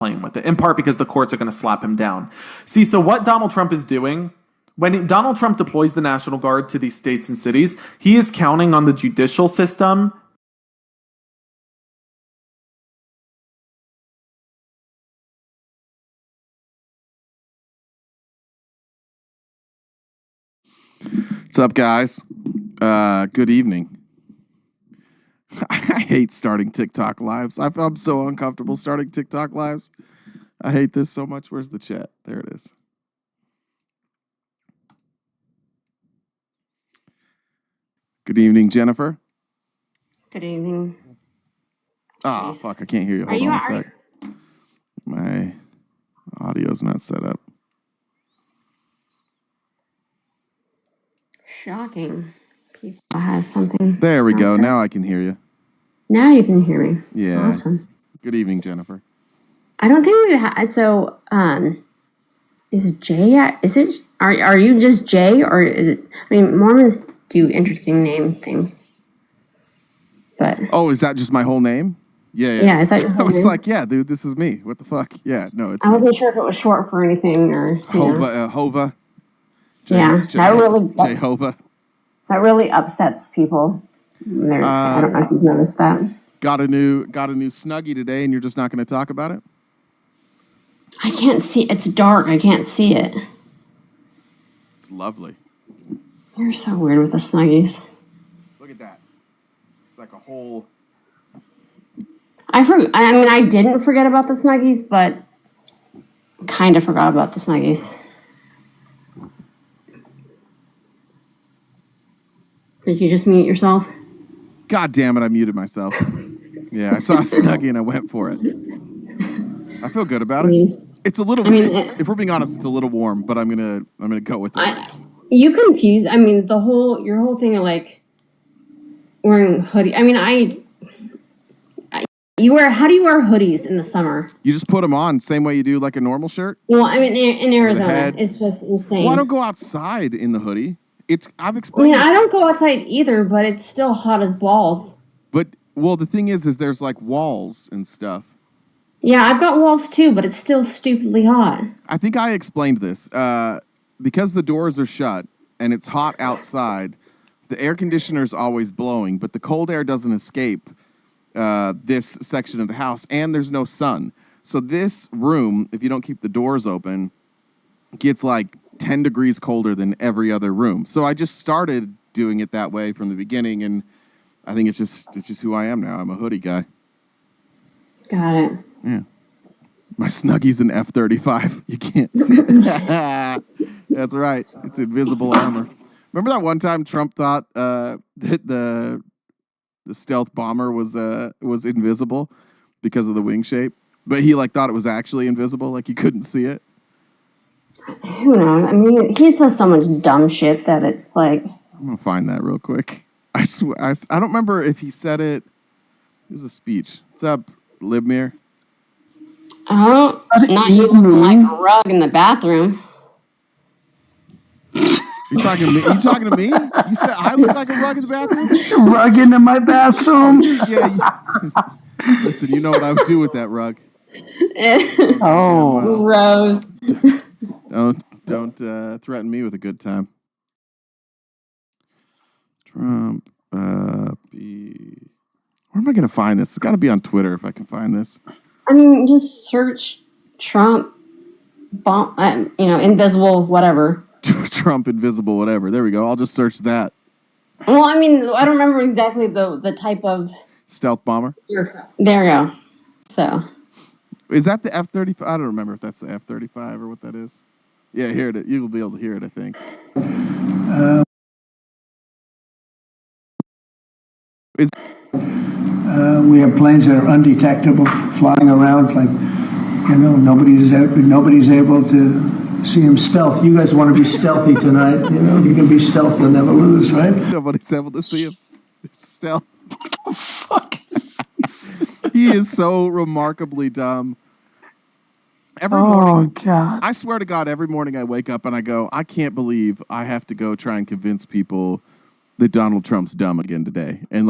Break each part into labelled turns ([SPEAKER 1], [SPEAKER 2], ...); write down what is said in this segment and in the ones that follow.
[SPEAKER 1] playing with it, in part because the courts are going to slap him down. See, so what Donald Trump is doing, when Donald Trump deploys the National Guard to these states and cities, he is counting on the judicial system
[SPEAKER 2] What's up, guys? Good evening. I hate starting TikTok lives. I'm so uncomfortable starting TikTok lives. I hate this so much. Where's the chat? There it is. Good evening, Jennifer.
[SPEAKER 3] Good evening.
[SPEAKER 2] Oh,
[SPEAKER 3] Nice.
[SPEAKER 2] fuck. I can't hear you. Hold on a sec. My audio's not set up.
[SPEAKER 3] Shocking. People have something.
[SPEAKER 2] There we go. Now I can hear you.
[SPEAKER 3] Now you can hear me.
[SPEAKER 2] Yeah.
[SPEAKER 3] Awesome.
[SPEAKER 2] Good evening, Jennifer.
[SPEAKER 3] I don't think we have. So, is Jay? Is it? Are you just Jay, or is it? I mean, Mormons do interesting name things. But
[SPEAKER 2] oh, is that just my whole name? Yeah.
[SPEAKER 3] Yeah. Is that your whole
[SPEAKER 2] I was
[SPEAKER 3] name?
[SPEAKER 2] like, yeah, dude, this is me. What the fuck? Yeah, no, it's
[SPEAKER 3] I
[SPEAKER 2] me.
[SPEAKER 3] wasn't sure if it was short for anything or
[SPEAKER 2] Hova.
[SPEAKER 3] That really upsets people. I don't know if you've noticed that.
[SPEAKER 2] Got a new Snuggie today, and you're just not going to talk about it?
[SPEAKER 3] I can't see. It's dark. I can't see it.
[SPEAKER 2] It's lovely.
[SPEAKER 3] You're so weird with the Snuggies.
[SPEAKER 2] Look at that. It's like a whole.
[SPEAKER 3] I didn't forget about the Snuggies, but kind of forgot about the Snuggies. Did you just mute yourself?
[SPEAKER 2] God damn it, I muted myself. Yeah, I saw a Snuggie and I went for it. I feel good about it. It's a little if we're being honest, it's a little warm, but I'm gonna go with it.
[SPEAKER 3] You confused. I mean, your whole thing of like wearing hoodie. I mean, how do you wear hoodies in the summer?
[SPEAKER 2] You just put them on, same way you do like a normal shirt.
[SPEAKER 3] Well, I mean, in Arizona, it's just insane.
[SPEAKER 2] Well, I don't go outside in the hoodie. I've explained.
[SPEAKER 3] I don't go outside either, but it's still hot as balls.
[SPEAKER 2] But the thing is there's like walls and stuff.
[SPEAKER 3] Yeah, I've got walls too, but it's still stupidly hot.
[SPEAKER 2] I think I explained this. Because the doors are shut and it's hot outside, the air conditioner's always blowing, but the cold air doesn't escape this section of the house, and there's no sun. So this room, if you don't keep the doors open, gets like 10 degrees colder than every other room. So I just started doing it that way from the beginning, and I think it's just who I am now. I'm a hoodie guy.
[SPEAKER 3] Got it.
[SPEAKER 2] Yeah. My Snuggie's an F-35. You can't see it. That's right. It's invisible armor. Remember that one time Trump thought that the stealth bomber was invisible because of the wing shape, but he thought it was actually invisible, like he couldn't see it.
[SPEAKER 3] Who knows? I mean, he says so much dumb shit that it's like.
[SPEAKER 2] I'm gonna find that real quick. I swear, I don't remember if he said it. It was a speech. What's up, Admir?
[SPEAKER 3] Oh, not you looking like a rug in the bathroom.
[SPEAKER 2] You talking to me? You talking to me? You said I look like a rug in the bathroom?
[SPEAKER 4] Rug into my bathroom?
[SPEAKER 2] Yeah. Listen, you know what I would do with that rug.
[SPEAKER 4] Oh.
[SPEAKER 3] Rose.
[SPEAKER 2] Don't threaten me with a good time. Trump, Where am I going to find this? It's got to be on Twitter if I can find this.
[SPEAKER 3] I mean, just search Trump, invisible, whatever.
[SPEAKER 2] Trump, invisible, whatever. There we go. I'll just search that.
[SPEAKER 3] Well, I mean, I don't remember exactly the type of
[SPEAKER 2] stealth bomber.
[SPEAKER 3] There we go. So,
[SPEAKER 2] is that the F-35? I don't remember if that's the F-35 or what that is. Yeah, here it is. You will be able to hear it, I think.
[SPEAKER 4] We have planes that are undetectable, flying around like, nobody's able to see them stealth. You guys want to be stealthy tonight. You can be stealth, you'll never lose, right?
[SPEAKER 2] Nobody's able to see him. It's stealth.
[SPEAKER 4] Fuck.
[SPEAKER 2] He is so remarkably dumb. Every morning,
[SPEAKER 4] God.
[SPEAKER 2] I swear to God, every morning I wake up and I go, I can't believe I have to go try and convince people that Donald Trump's dumb again today. And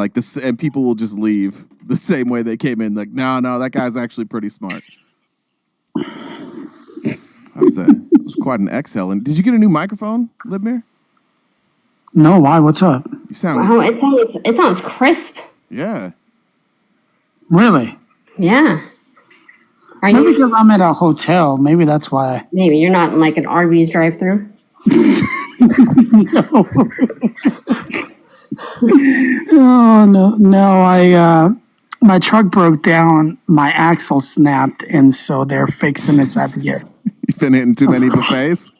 [SPEAKER 2] people will just leave the same way they came in. Like, no, that guy's actually pretty smart. was quite an exhale. And did you get a new microphone, Libmir?
[SPEAKER 5] No, why? What's up?
[SPEAKER 2] You sound
[SPEAKER 3] Wow, it sounds crisp.
[SPEAKER 2] yeah.
[SPEAKER 5] Really?
[SPEAKER 3] Yeah. Are
[SPEAKER 5] Maybe
[SPEAKER 3] you?
[SPEAKER 5] because I'm at a hotel. Maybe that's why.
[SPEAKER 3] Maybe you're not in like an Arby's drive-through.
[SPEAKER 5] Oh no! My truck broke down. My axle snapped, and so they're fixing it. So I have to get.
[SPEAKER 2] You've been hitting too many buffets.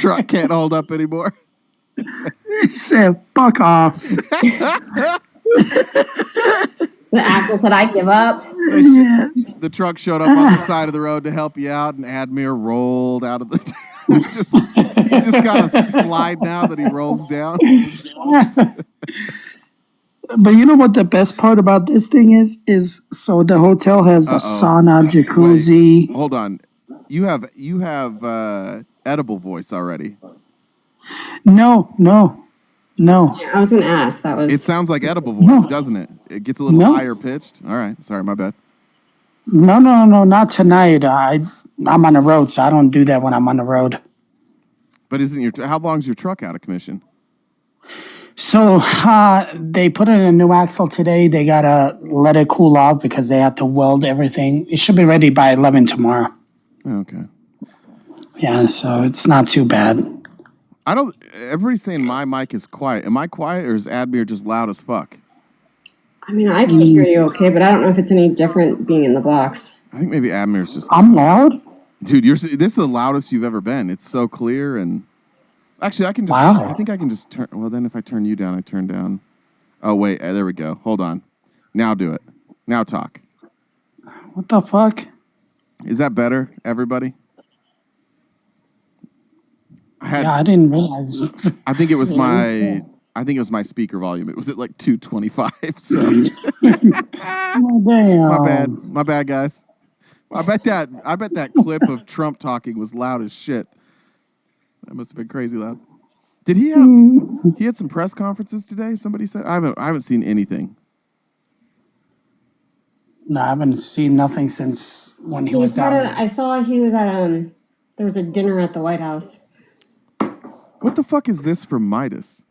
[SPEAKER 2] Truck can't hold up anymore.
[SPEAKER 5] Said, "Fuck off."
[SPEAKER 3] The axle said, "I give up."
[SPEAKER 5] Yeah.
[SPEAKER 2] The truck showed up on the side of the road to help you out, and Admir rolled out of the. He's just got a slide now that he rolls down.
[SPEAKER 5] But you know what the best part about this thing is? So the hotel has the sauna, jacuzzi.
[SPEAKER 2] Wait, hold on, you have edible voice already.
[SPEAKER 5] No.
[SPEAKER 3] Yeah, I was going to ask. That was.
[SPEAKER 2] It sounds like edible voice,
[SPEAKER 5] No.
[SPEAKER 2] doesn't it? It gets a little
[SPEAKER 5] No.
[SPEAKER 2] higher pitched. All right, sorry, my bad.
[SPEAKER 5] No, not tonight. I'm on the road, so I don't do that when I'm on the road.
[SPEAKER 2] But how long's your truck out of commission?
[SPEAKER 5] So they put in a new axle today. They gotta let it cool off because they have to weld everything. It should be ready by 11 tomorrow.
[SPEAKER 2] Okay.
[SPEAKER 5] Yeah, so it's not too bad.
[SPEAKER 2] Everybody's saying my mic is quiet. Am I quiet or is Admir just loud as fuck?
[SPEAKER 3] I mean, I can hear you okay, but I don't know if it's any different being in the box.
[SPEAKER 2] I think maybe Admir's just.
[SPEAKER 5] I'm loud.
[SPEAKER 2] Dude, this is the loudest you've ever been. It's so clear and. Actually, I can just.
[SPEAKER 5] Wow.
[SPEAKER 2] I think I can just turn. Well, then if I turn you down, I turn down. Oh wait, there we go. Hold on. Now do it. Now talk.
[SPEAKER 5] What the fuck?
[SPEAKER 2] Is that better, everybody?
[SPEAKER 5] I didn't realize.
[SPEAKER 2] I think it was my. I think it was my speaker volume. It was at like 225. So
[SPEAKER 5] Oh, damn.
[SPEAKER 2] my bad, guys. I bet that clip of Trump talking was loud as shit. That must have been crazy loud. Did he have? He had some press conferences today. Somebody said I haven't seen anything.
[SPEAKER 5] No, I haven't seen nothing since when he was down there.
[SPEAKER 3] I saw he was at there was a dinner at the White House.
[SPEAKER 2] What the fuck is this from Midas?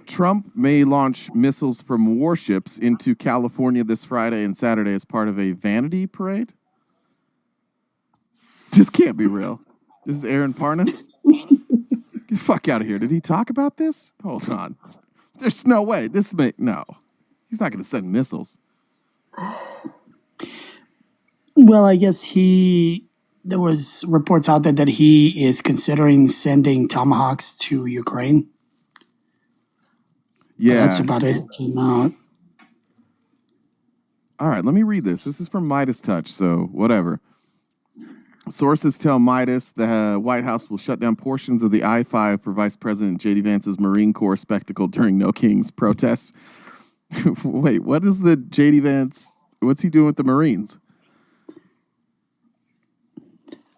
[SPEAKER 2] Trump may launch missiles from warships into California this Friday and Saturday as part of a vanity parade. This can't be real. This is Aaron Parnas. Get the fuck out of here. Did he talk about this? Hold on. There's no way. No. He's not going to send missiles.
[SPEAKER 5] Well, I guess there was reports out there that he is considering sending Tomahawks to Ukraine.
[SPEAKER 2] Yeah.
[SPEAKER 5] That's about it. Came out.
[SPEAKER 2] All right, let me read this. This is from Midas Touch, so whatever. Sources tell Midas the White House will shut down portions of the I-5 for Vice President J.D. Vance's Marine Corps spectacle during No Kings protests. Wait, what is the J.D. Vance? What's he doing with the Marines?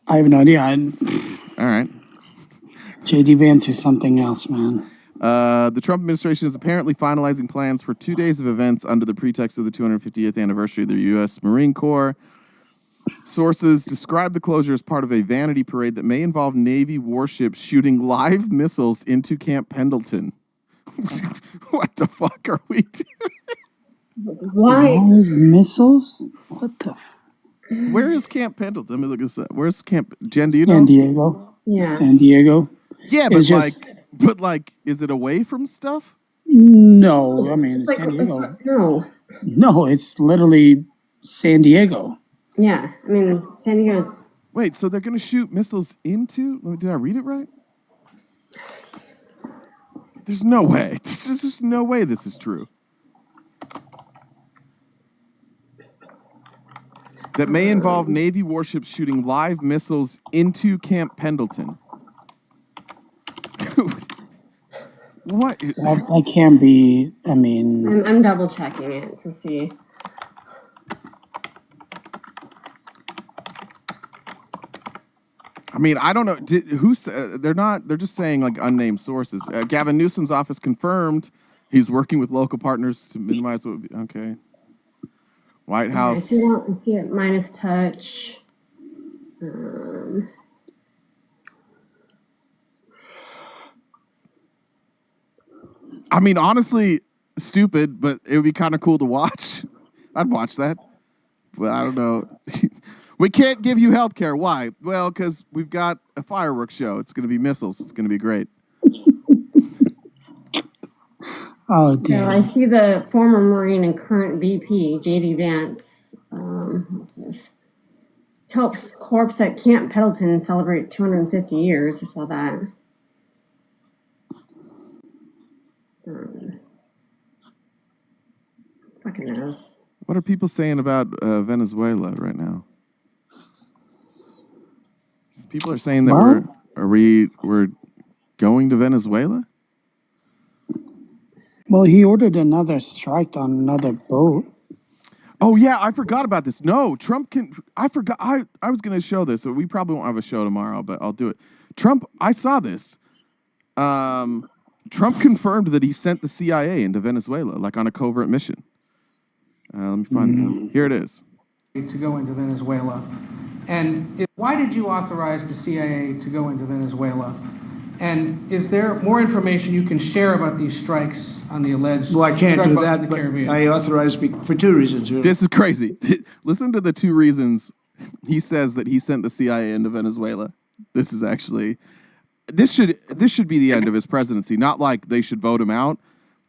[SPEAKER 5] I have no idea.
[SPEAKER 2] All right.
[SPEAKER 5] J.D. Vance is something else, man.
[SPEAKER 2] The Trump administration is apparently finalizing plans for 2 days of events under the pretext of the 250th anniversary of the U.S. Marine Corps. Sources describe the closure as part of a vanity parade that may involve Navy warships shooting live missiles into Camp Pendleton. What the fuck are we doing?
[SPEAKER 3] Why?
[SPEAKER 5] Live missiles? What the?
[SPEAKER 2] Where is Camp Pendleton? Let me look this up. Where's Camp? Jen, do you know?
[SPEAKER 5] San Diego.
[SPEAKER 3] Yeah.
[SPEAKER 5] San Diego.
[SPEAKER 2] Yeah,
[SPEAKER 5] It's just-
[SPEAKER 2] but is it away from stuff?
[SPEAKER 5] No, I mean
[SPEAKER 3] It's like
[SPEAKER 5] San Diego.
[SPEAKER 3] no.
[SPEAKER 5] No, it's literally San Diego.
[SPEAKER 3] Yeah, I mean San Diego.
[SPEAKER 2] Wait, so they're going to shoot missiles into? Did I read it right? There's no way. There's just no way this is true. That may involve Navy warships shooting live missiles into Camp Pendleton. What?
[SPEAKER 5] That can't be. I mean,
[SPEAKER 3] I'm double checking it to see.
[SPEAKER 2] I mean, I don't know. They're not. They're just saying like unnamed sources. Gavin Newsom's office confirmed he's working with local partners to minimize what would be. Okay. White House.
[SPEAKER 3] I see it minus touch.
[SPEAKER 2] I mean, honestly, stupid, but it would be kind of cool to watch. I'd watch that. But I don't know. We can't give you health care. Why? Well, because we've got a fireworks show. It's going to be missiles. It's going to be great.
[SPEAKER 5] Oh,
[SPEAKER 3] So
[SPEAKER 5] dear.
[SPEAKER 3] I see the former Marine and current VP, J.D. Vance. What's this? Helps corpse at Camp Pendleton celebrate 250 years. I saw that. Fucking knows.
[SPEAKER 2] What are people saying about Venezuela right now? People are saying that we're going to Venezuela?
[SPEAKER 5] Well, he ordered another strike on another boat.
[SPEAKER 2] Oh yeah, I forgot about this. No, Trump can. I forgot. I was going to show this. So we probably won't have a show tomorrow, but I'll do it. Trump. I saw this. Trump confirmed that he sent the CIA into Venezuela, like on a covert mission. Let me find. Here it is.
[SPEAKER 6] To go into Venezuela, and why did you authorize the CIA to go into Venezuela? And is there more information you can share about these strikes on the alleged?
[SPEAKER 4] Well, I can't
[SPEAKER 6] drug
[SPEAKER 4] do
[SPEAKER 6] busts in
[SPEAKER 4] that,
[SPEAKER 6] the
[SPEAKER 4] but
[SPEAKER 6] Caribbean?
[SPEAKER 4] I authorized for two reasons. Really.
[SPEAKER 2] This is crazy. Listen to the two reasons he says that he sent the CIA into Venezuela. This is actually this should be the end of his presidency. Not like they should vote him out,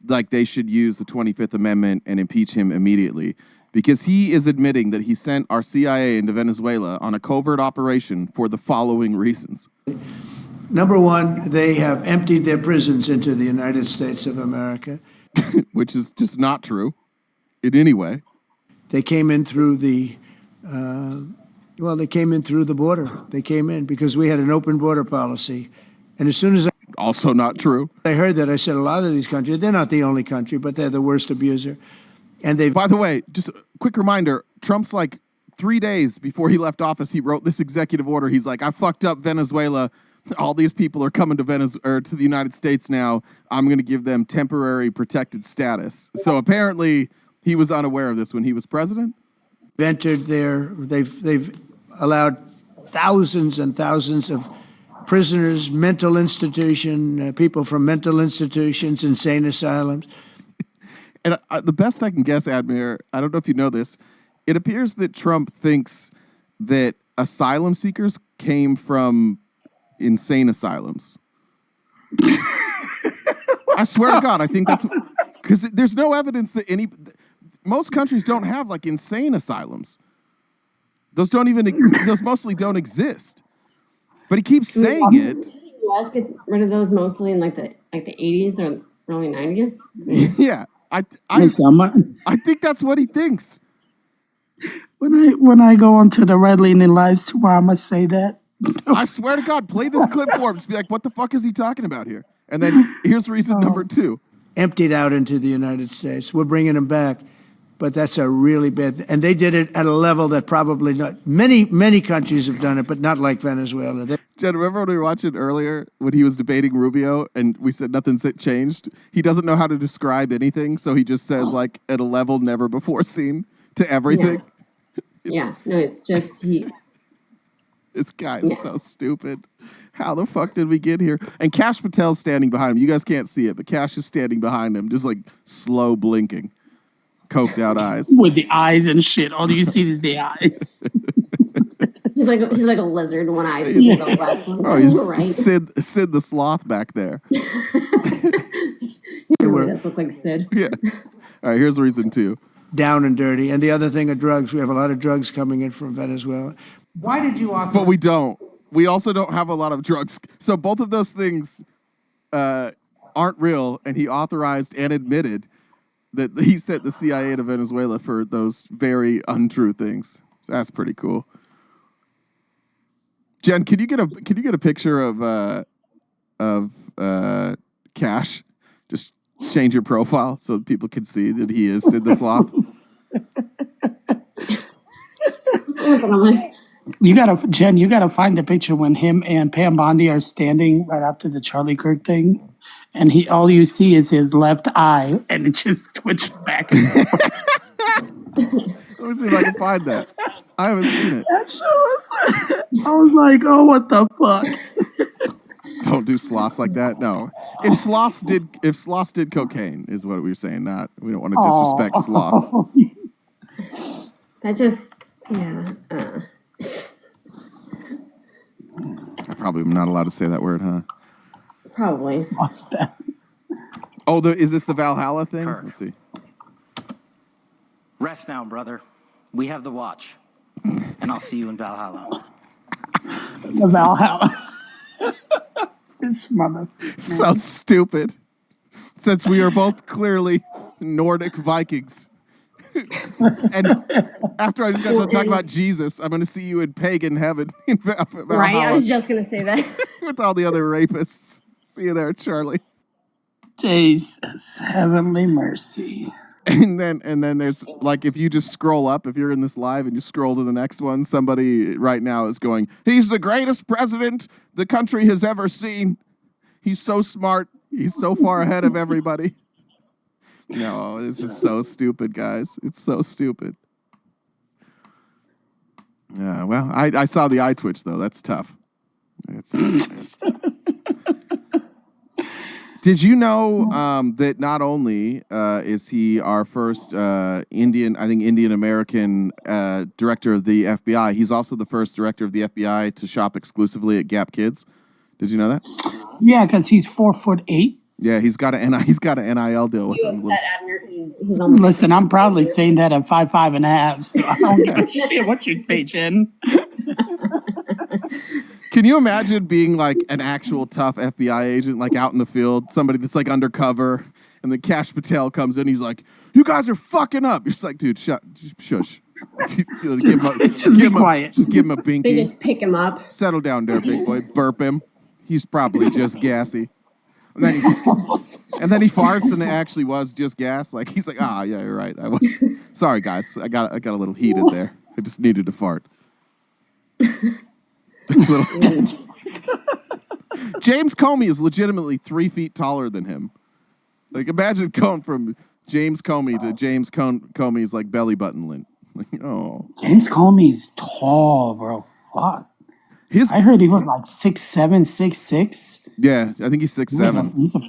[SPEAKER 2] like they should use the 25th Amendment and impeach him immediately. Because he is admitting that he sent our CIA into Venezuela on a covert operation for the following reasons.
[SPEAKER 4] Number one, they have emptied their prisons into the United States of America.
[SPEAKER 2] Which is just not true in any way.
[SPEAKER 4] They came in through the, they came in through the border. They came in because we had an open border policy. And as soon as
[SPEAKER 2] Also not true.
[SPEAKER 4] I heard that, I said a lot of these countries, they're not the only country, but they're the worst abuser. And they've.
[SPEAKER 2] By the way, just a quick reminder, Trump's like 3 days before he left office, he wrote this executive order. He's like, I fucked up Venezuela. All these people are coming to to the United States now. I'm going to give them temporary protected status. So apparently he was unaware of this when he was president.
[SPEAKER 4] Entered there. They've allowed thousands and thousands of prisoners, mental institution, people from mental institutions, insane asylums.
[SPEAKER 2] And the best I can guess, Admir, I don't know if you know this, it appears that Trump thinks that asylum seekers came from insane asylums. I swear to God, I think that's because there's no evidence that most countries don't have like insane asylums. Those mostly don't exist. But he keeps saying it.
[SPEAKER 3] U.S. get rid of those mostly in like the 80s or early 90s.
[SPEAKER 2] Yeah, I think that's what he thinks.
[SPEAKER 5] When I go onto the Red Leaning Lives tour, I must say that.
[SPEAKER 2] I swear to God, play this clip for him. Just be like, what the fuck is he talking about here? And then here's reason number 2.
[SPEAKER 4] Emptied out into the United States. We're bringing them back. But that's a really bad, and they did it at a level that probably not, many countries have done it, but not like Venezuela.
[SPEAKER 2] Jen, remember when we were watching earlier when he was debating Rubio and we said nothing's changed? He doesn't know how to describe anything, so he just says like at a level never before seen to everything.
[SPEAKER 3] Yeah, no, it's just he.
[SPEAKER 2] This guy's so stupid. How the fuck did we get here? And Kash Patel's standing behind him. You guys can't see it, but Kash is standing behind him, just like slow blinking. Coked out eyes
[SPEAKER 5] with the eyes and shit. All you see is the eyes.
[SPEAKER 3] He's like a lizard. One eye.
[SPEAKER 2] Oh, he's right. Sid the sloth back there.
[SPEAKER 3] He really does look like Sid.
[SPEAKER 2] Yeah. All right. Here's reason 2.
[SPEAKER 4] Down and dirty, and the other thing are drugs. We have a lot of drugs coming in from Venezuela.
[SPEAKER 6] Why did you authorize?
[SPEAKER 2] But we don't. We also don't have a lot of drugs. So both of those things aren't real, and he authorized and admitted that he sent the CIA to Venezuela for those very untrue things. So that's pretty cool. Jen, can you get a picture of Kash? Just change your profile so people can see that he is Sid the Sloth.
[SPEAKER 5] Jen, you gotta find the picture when him and Pam Bondi are standing right after the Charlie Kirk thing. And all you see is his left eye, and it just twitches back and forth.
[SPEAKER 2] Let me see if I can find that. I haven't seen it.
[SPEAKER 5] I was like, oh, what the fuck?
[SPEAKER 2] Don't do sloths like that. No, if sloths did cocaine, is what we were saying. Not we don't want to disrespect sloths.
[SPEAKER 3] That just, yeah.
[SPEAKER 2] I probably am not allowed to say that word, huh?
[SPEAKER 3] Probably.
[SPEAKER 5] What's that?
[SPEAKER 2] Oh, is this the Valhalla thing?
[SPEAKER 7] Kirk.
[SPEAKER 2] Let's see.
[SPEAKER 7] Rest now, brother. We have the watch. And I'll see you in Valhalla.
[SPEAKER 5] The Valhalla. This mother.
[SPEAKER 2] So stupid. Since we are both clearly Nordic Vikings. And after I just got to talk about Jesus, I'm going to see you in pagan heaven in Valhalla.
[SPEAKER 3] Right? I was just going to say that.
[SPEAKER 2] With all the other rapists. See you there, Charlie.
[SPEAKER 5] Jesus, heavenly mercy.
[SPEAKER 2] And then there's like, if you just scroll up, if you're in this live and you scroll to the next one, somebody right now is going, he's the greatest president the country has ever seen. He's so smart. He's so far ahead of everybody. No, this is so stupid, guys. It's so stupid. Yeah, well, I saw the eye twitch, though. That's tough. Did you know that not only is he our first Indian American director of the FBI, he's also the first director of the FBI to shop exclusively at Gap Kids. Did you know that?
[SPEAKER 5] Yeah, because he's 4'8".
[SPEAKER 2] Yeah, he's got an NIL deal with
[SPEAKER 3] You
[SPEAKER 2] him.
[SPEAKER 3] upset Admir. He's almost.
[SPEAKER 5] Listen, I'm proudly saying that at 5'5.5", so I don't give a shit what you say, Jen.
[SPEAKER 2] Can you imagine being like an actual tough FBI agent, like out in the field, somebody that's like undercover, and then Kash Patel comes in, he's like, "You guys are fucking up." You're just like, "Dude, shush."
[SPEAKER 5] Just be quiet.
[SPEAKER 2] Just give him a binky.
[SPEAKER 3] They just pick him up.
[SPEAKER 2] Settle down there, big boy. Burp him. He's probably just gassy. And then he farts, and it actually was just gas. Like he's like, "Ah, yeah, you're right. I was sorry, guys. I got a little heated there. I just needed to fart." James Comey is legitimately 3 feet taller than him. Like, imagine going from James Comey to James Comey's like belly button lint. Like, oh,
[SPEAKER 5] James Comey's tall, bro. Fuck. I heard he was like 6'7", 6'6".
[SPEAKER 2] Yeah, I think he's 6'7".
[SPEAKER 5] He's a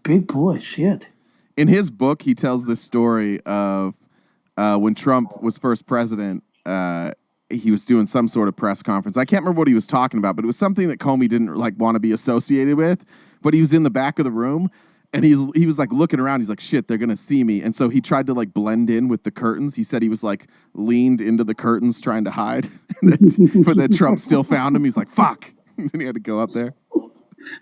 [SPEAKER 5] big boy. Shit.
[SPEAKER 2] In his book, he tells this story of when Trump was first president. He was doing some sort of press conference. I can't remember what he was talking about, but it was something that Comey didn't like want to be associated with. But he was in the back of the room, and he was like looking around. He's like, "Shit, they're gonna see me." And so he tried to like blend in with the curtains. He said he was like leaned into the curtains trying to hide, but then Trump still found him. He's like, "Fuck!" And then he had to go up there.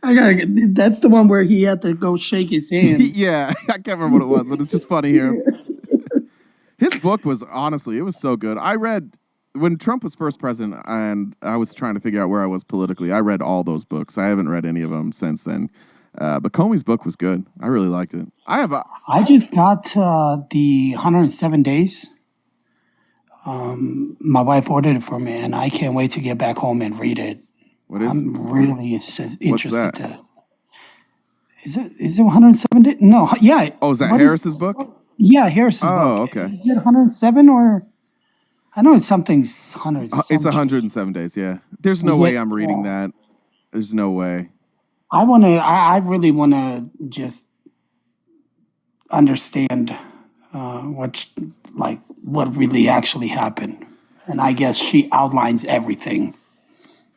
[SPEAKER 5] That's the one where he had to go shake his hand.
[SPEAKER 2] Yeah, I can't remember what it was, but it's just funny here. His book was honestly, it was so good. I read. When Trump was first president and I was trying to figure out where I was politically, I read all those books. I haven't read any of them since then. But Comey's book was good. I really liked it.
[SPEAKER 5] I just got the 107 Days. My wife ordered it for me, and I can't wait to get back home and read it.
[SPEAKER 2] What is
[SPEAKER 5] I'm really interested.
[SPEAKER 2] that?
[SPEAKER 5] Is it 107 Days? No, yeah.
[SPEAKER 2] Oh, is that Harris's book?
[SPEAKER 5] Yeah, Harris's book.
[SPEAKER 2] Oh, okay.
[SPEAKER 5] Is it 107 or... I know it's something 100.
[SPEAKER 2] It's 107 days, yeah. There's no way I'm reading that. There's no way.
[SPEAKER 5] I really want to just understand what really actually happened. And I guess she outlines everything.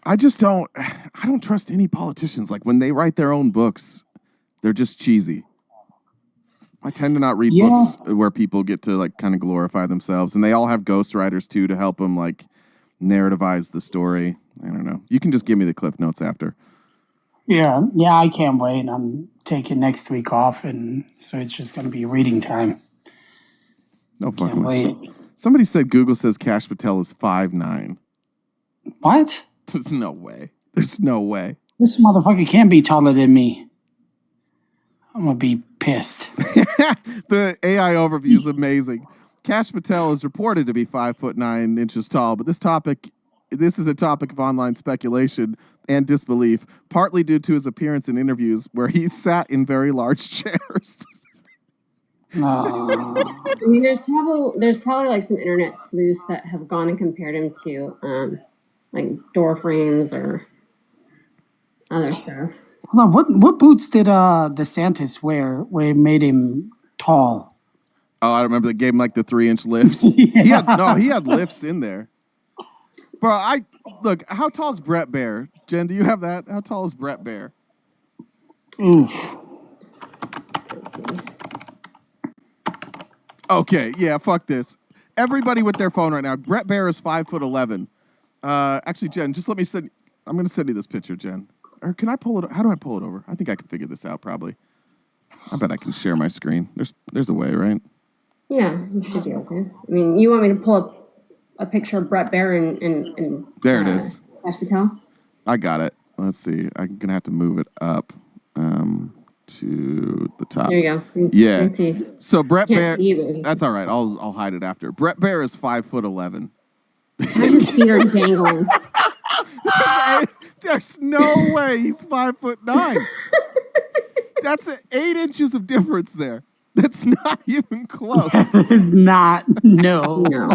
[SPEAKER 2] I don't trust any politicians. Like when they write their own books, they're just cheesy. I tend to not read books where people get to like kind of glorify themselves, and they all have ghostwriters too to help them like narrativize the story. I don't know. You can just give me the cliff notes after.
[SPEAKER 5] Yeah, I can't wait. I'm taking next week off, and so it's just going to be reading time.
[SPEAKER 2] No fucking
[SPEAKER 5] Can't wait.
[SPEAKER 2] Somebody said Google says Kash Patel is 5'9".
[SPEAKER 5] What?
[SPEAKER 2] There's no way. There's no way.
[SPEAKER 5] This motherfucker can't be taller than me. I'm going to be pissed.
[SPEAKER 2] The AI overview is amazing. Kash Patel is reported to be 5'9" tall, but this is a topic of online speculation and disbelief, partly due to his appearance in interviews where he sat in very large chairs.
[SPEAKER 3] I mean, there's probably like some internet sleuths that have gone and compared him to like door frames or other stuff.
[SPEAKER 5] Hold on, what boots did DeSantis wear where it made him tall?
[SPEAKER 2] Oh, I remember they gave him like the 3-inch lifts. He had lifts in there. Bro, look, how tall is Brett Baer? Jen, do you have that? How tall is Brett Baer?
[SPEAKER 5] Oof.
[SPEAKER 3] Let's see.
[SPEAKER 2] Okay, yeah, fuck this. Everybody with their phone right now. Brett Baer is 5'11". Actually, Jen, just let me send. I'm gonna send you this picture, Jen. Or can I pull it? How do I pull it over? I think I can figure this out. Probably. I bet I can share my screen. There's a way, right?
[SPEAKER 3] Yeah, you should be okay. I mean, you want me to pull up a picture of Brett Baer and
[SPEAKER 2] There it is.
[SPEAKER 3] Cash Patel?
[SPEAKER 2] I got it. Let's see. I'm gonna have to move it up to the top.
[SPEAKER 3] There you go.
[SPEAKER 2] Yeah.
[SPEAKER 3] Let's see.
[SPEAKER 2] So Brett
[SPEAKER 3] Can't
[SPEAKER 2] Baer.
[SPEAKER 3] see you, but-
[SPEAKER 2] That's all right. I'll hide it after. Brett Baer is 5'11".
[SPEAKER 3] Cash's feet are dangling.
[SPEAKER 2] There's no way he's 5'9". That's 8 inches of difference there. That's not even close.
[SPEAKER 5] It's not. No.
[SPEAKER 3] No.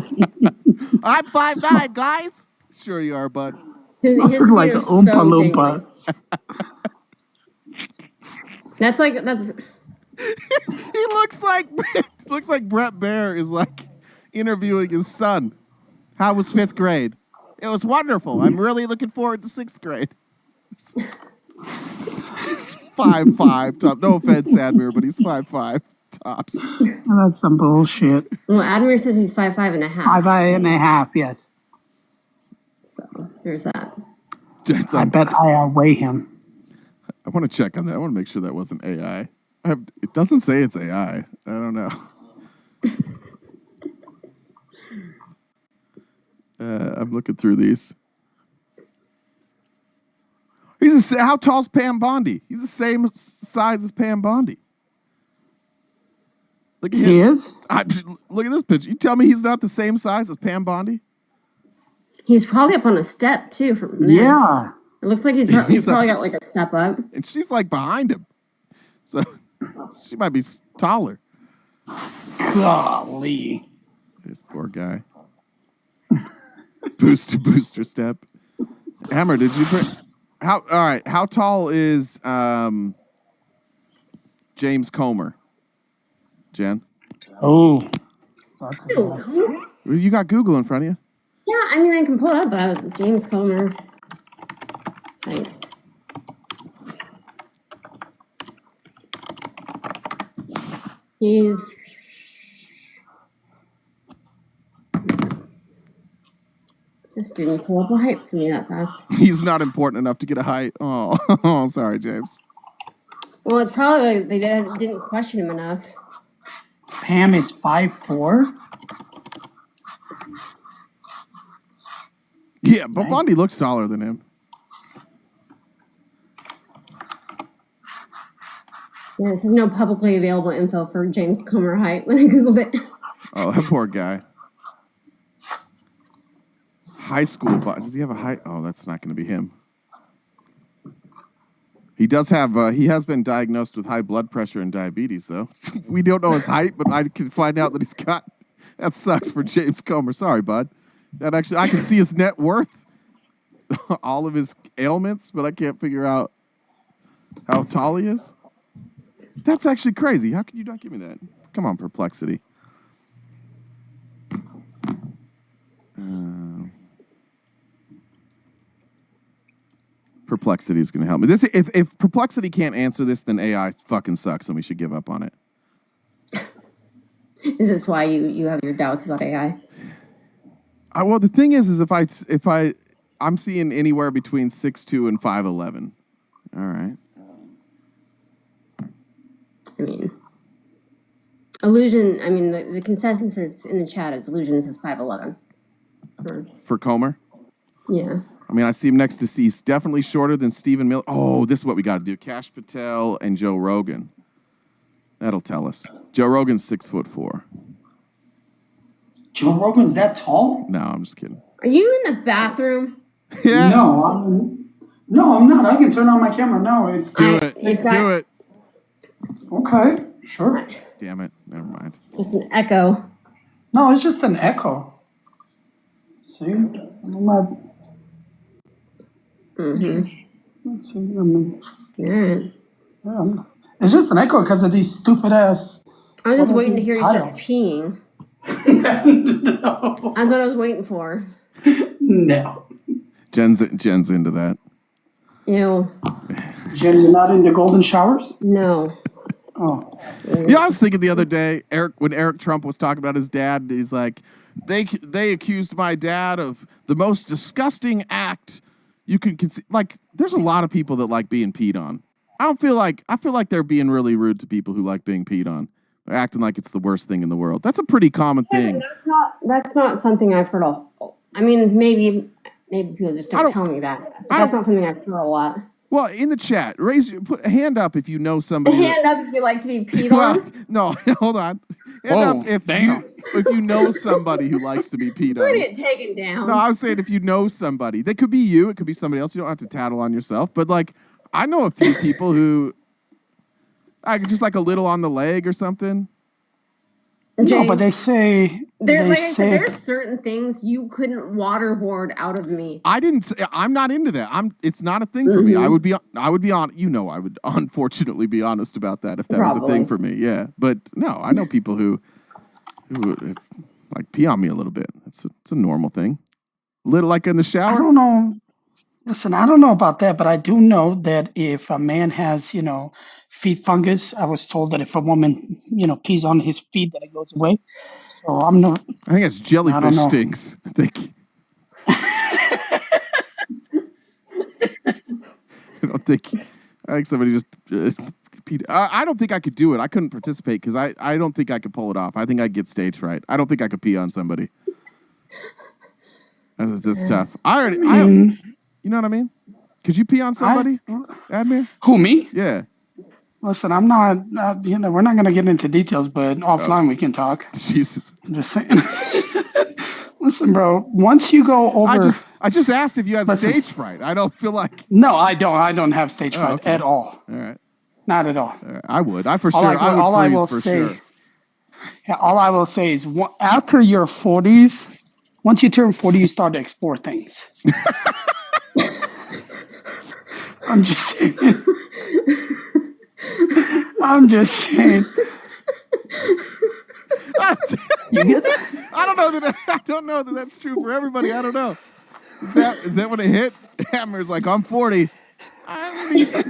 [SPEAKER 2] I'm 5'9", guys. Sure you are, bud.
[SPEAKER 3] His feet
[SPEAKER 5] Like
[SPEAKER 3] are
[SPEAKER 5] an
[SPEAKER 3] so
[SPEAKER 5] Oompa
[SPEAKER 3] dangling.
[SPEAKER 5] Loompa.
[SPEAKER 3] That's
[SPEAKER 2] He looks like Brett Baer is like interviewing his son. How was 5th grade? It was wonderful. I'm really looking forward to 6th grade. He's 5'5" top. No offense, Admir, but he's 5'5" tops.
[SPEAKER 5] That's some bullshit.
[SPEAKER 3] well, Admir says he's 5'5.5".
[SPEAKER 5] 5'5", yes.
[SPEAKER 3] So there's that.
[SPEAKER 5] I bet I weigh him.
[SPEAKER 2] I want to check on that. I want to make sure that wasn't AI. It doesn't say it's AI. I don't know. I'm looking through these. How tall's Pam Bondi? He's the same size as Pam Bondi. Look at him.
[SPEAKER 5] He is?
[SPEAKER 2] Look at this picture. You tell me he's not the same size as Pam Bondi?
[SPEAKER 3] He's probably up on a step too from there.
[SPEAKER 5] Yeah.
[SPEAKER 3] It looks like he's probably got like a step up.
[SPEAKER 2] And she's like behind him. So she might be taller.
[SPEAKER 5] Golly.
[SPEAKER 2] This poor guy. Booster step. Hammer, did you all right, how tall is James Comer? Jen?
[SPEAKER 5] Oh. That's a good one.
[SPEAKER 2] You got Google in front of you.
[SPEAKER 3] Yeah, I mean I can pull it up, but I was James Comer. Like, he's this didn't pull up a height for me that fast.
[SPEAKER 2] He's not important enough to get a height. Oh, sorry, James.
[SPEAKER 3] Well, it's probably like they didn't question him enough.
[SPEAKER 5] Pam is 5'4".
[SPEAKER 2] Yeah, but Bondi looks taller than him.
[SPEAKER 3] Yeah, it says no publicly available info for James Comer height when I googled it.
[SPEAKER 2] Oh, that poor guy. High school, but does he have a height? Oh, that's not going to be him. He does have. He has been diagnosed with high blood pressure and diabetes, though. We don't know his height, but I can find out that he's got. That sucks for James Comer. Sorry, bud. That actually, I can see his net worth, all of his ailments, but I can't figure out how tall he is. That's actually crazy. How can you not give me that? Come on, Perplexity. Perplexity is going to help me. If Perplexity can't answer this, then AI fucking sucks, and we should give up on it.
[SPEAKER 3] Is this why you have your doubts about AI?
[SPEAKER 2] Well, the thing is if I'm seeing anywhere between 6'2" and 5'11". All right.
[SPEAKER 3] I mean, Illusion. I mean, the consensus in the chat is Illusion says 5'11".
[SPEAKER 2] For Comer?
[SPEAKER 3] Yeah.
[SPEAKER 2] I mean, I see him next to C. He's definitely shorter than Stephen Miller. Oh, this is what we got to do. Cash Patel and Joe Rogan. That'll tell us. Joe Rogan's 6'4".
[SPEAKER 5] Joe Rogan's that tall?
[SPEAKER 2] No, I'm just kidding.
[SPEAKER 3] Are you in the bathroom?
[SPEAKER 2] Yeah.
[SPEAKER 5] No, I'm not. I can turn on my camera now. It's
[SPEAKER 2] Do it.
[SPEAKER 5] okay. Sure.
[SPEAKER 2] Damn it. Never mind.
[SPEAKER 3] Just an echo.
[SPEAKER 5] No, it's just an echo. See? I'm not... Let's see. I mean,
[SPEAKER 3] Alright.
[SPEAKER 5] it's just an echo because of these stupid ass.
[SPEAKER 3] I was just
[SPEAKER 5] What are
[SPEAKER 3] waiting to
[SPEAKER 5] these
[SPEAKER 3] hear you start
[SPEAKER 5] tiles?
[SPEAKER 3] peeing. That's what I was waiting for.
[SPEAKER 5] No.
[SPEAKER 2] Jen's into that.
[SPEAKER 3] Ew.
[SPEAKER 5] Jen, you're not into golden showers?
[SPEAKER 3] No.
[SPEAKER 5] Oh.
[SPEAKER 2] Yeah, I was thinking the other day, when Eric Trump was talking about his dad, he's like, they accused my dad of the most disgusting act you can conceive. Like, there's a lot of people that like being peed on. I feel like they're being really rude to people who like being peed on. They're acting like it's the worst thing in the world. That's a pretty common thing.
[SPEAKER 3] That's not something I've heard I mean, maybe people just don't tell me that. But that's not something I've heard a lot.
[SPEAKER 2] Well, in the chat, put a hand up if you know
[SPEAKER 3] A
[SPEAKER 2] somebody.
[SPEAKER 3] hand up if you like to be peed on.
[SPEAKER 2] No, hold on. Hand up if you know somebody who likes to be peed
[SPEAKER 3] We're
[SPEAKER 2] on.
[SPEAKER 3] gonna get taken down.
[SPEAKER 2] No, I was saying if you know somebody. They could be you, it could be somebody else. You don't have to tattle on yourself. But like, I know a few people who just like a little on the leg or something.
[SPEAKER 3] Jay,
[SPEAKER 5] No, but they say
[SPEAKER 3] I said, there's certain things you couldn't waterboard out of me.
[SPEAKER 2] I'm not into that. It's not a thing for me. I would be on. I would unfortunately be honest about that if that was a thing for me. Yeah, but no, I know people who like pee on me a little bit. It's a normal thing. Little like in the shower.
[SPEAKER 5] I don't know. Listen, I don't know about that, but I do know that if a man has, feet fungus, I was told that if a woman, pees on his feet, that it goes away. So I'm not.
[SPEAKER 2] I think it's jellyfish stinks. I think. I think somebody just peed. I don't think I could do it. I couldn't participate because I don't think I could pull it off. I think I'd get stage fright. I don't think I could pee on somebody. That's tough. You know what I mean? Could you pee on somebody, Admir?
[SPEAKER 5] Who, me?
[SPEAKER 2] Yeah.
[SPEAKER 5] Listen, I'm not, we're not going to get into details, but offline we can talk.
[SPEAKER 2] Jesus.
[SPEAKER 5] I'm just saying. Listen, bro, once you go over.
[SPEAKER 2] I just asked if you had stage fright. I don't feel like.
[SPEAKER 5] No, I don't. I don't have stage fright at all.
[SPEAKER 2] All right.
[SPEAKER 5] Not at all.
[SPEAKER 2] I would. I would freeze for sure.
[SPEAKER 5] Yeah, all I will say is after your 40s, once you turn 40, you start to explore things. I'm just saying. You get it?
[SPEAKER 2] I don't know that that's true for everybody. I don't know. Is that when it hit? Hammer's like, I'm 40. I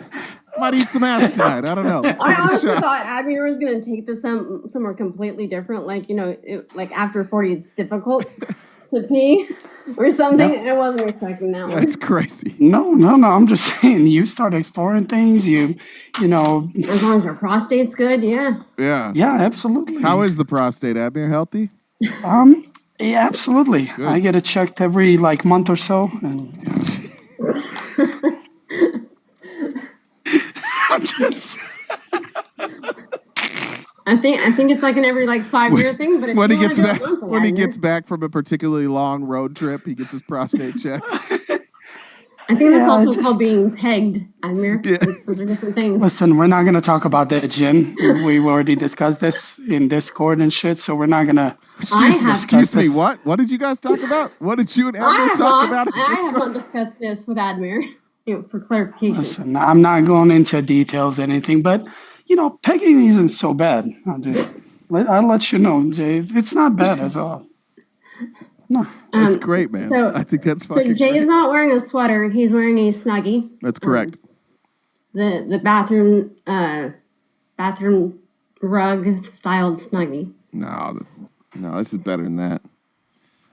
[SPEAKER 2] might eat some ass tonight. I don't know.
[SPEAKER 3] I honestly thought Admir was going to take this somewhere completely different. Like, like after 40, it's difficult to pee or something. Yep. I wasn't expecting that one.
[SPEAKER 2] That's crazy.
[SPEAKER 5] No. I'm just saying, you start exploring things. As long
[SPEAKER 3] as your prostate's good, yeah.
[SPEAKER 2] Yeah.
[SPEAKER 5] Yeah, absolutely.
[SPEAKER 2] How is the prostate, Admir? Healthy?
[SPEAKER 5] Yeah, absolutely. Good. I get it checked every month or so. And I'm just.
[SPEAKER 3] I think it's like an every 5-year thing. But
[SPEAKER 2] when he gets back from a particularly long road trip, he gets his prostate checked.
[SPEAKER 3] I think that's also called being pegged, Admir. Yeah. Those are different things.
[SPEAKER 5] Listen, we're not going to talk about that, Jen. We've already discussed this in Discord and shit, so we're not going to.
[SPEAKER 2] Excuse me, what? What did you guys talk about? What did you and Admir talk about in Discord?
[SPEAKER 3] I have not discussed this with Admir, for clarification.
[SPEAKER 5] Listen, I'm not going into details or anything, but, pegging isn't so bad. I'll let you know, Jay. It's not bad at all. No.
[SPEAKER 2] That's great, man. I think that's fucking great.
[SPEAKER 3] So Jay is not wearing a sweater. He's wearing a Snuggie.
[SPEAKER 2] That's correct.
[SPEAKER 3] The bathroom rug styled Snuggie.
[SPEAKER 2] No, this is better than that.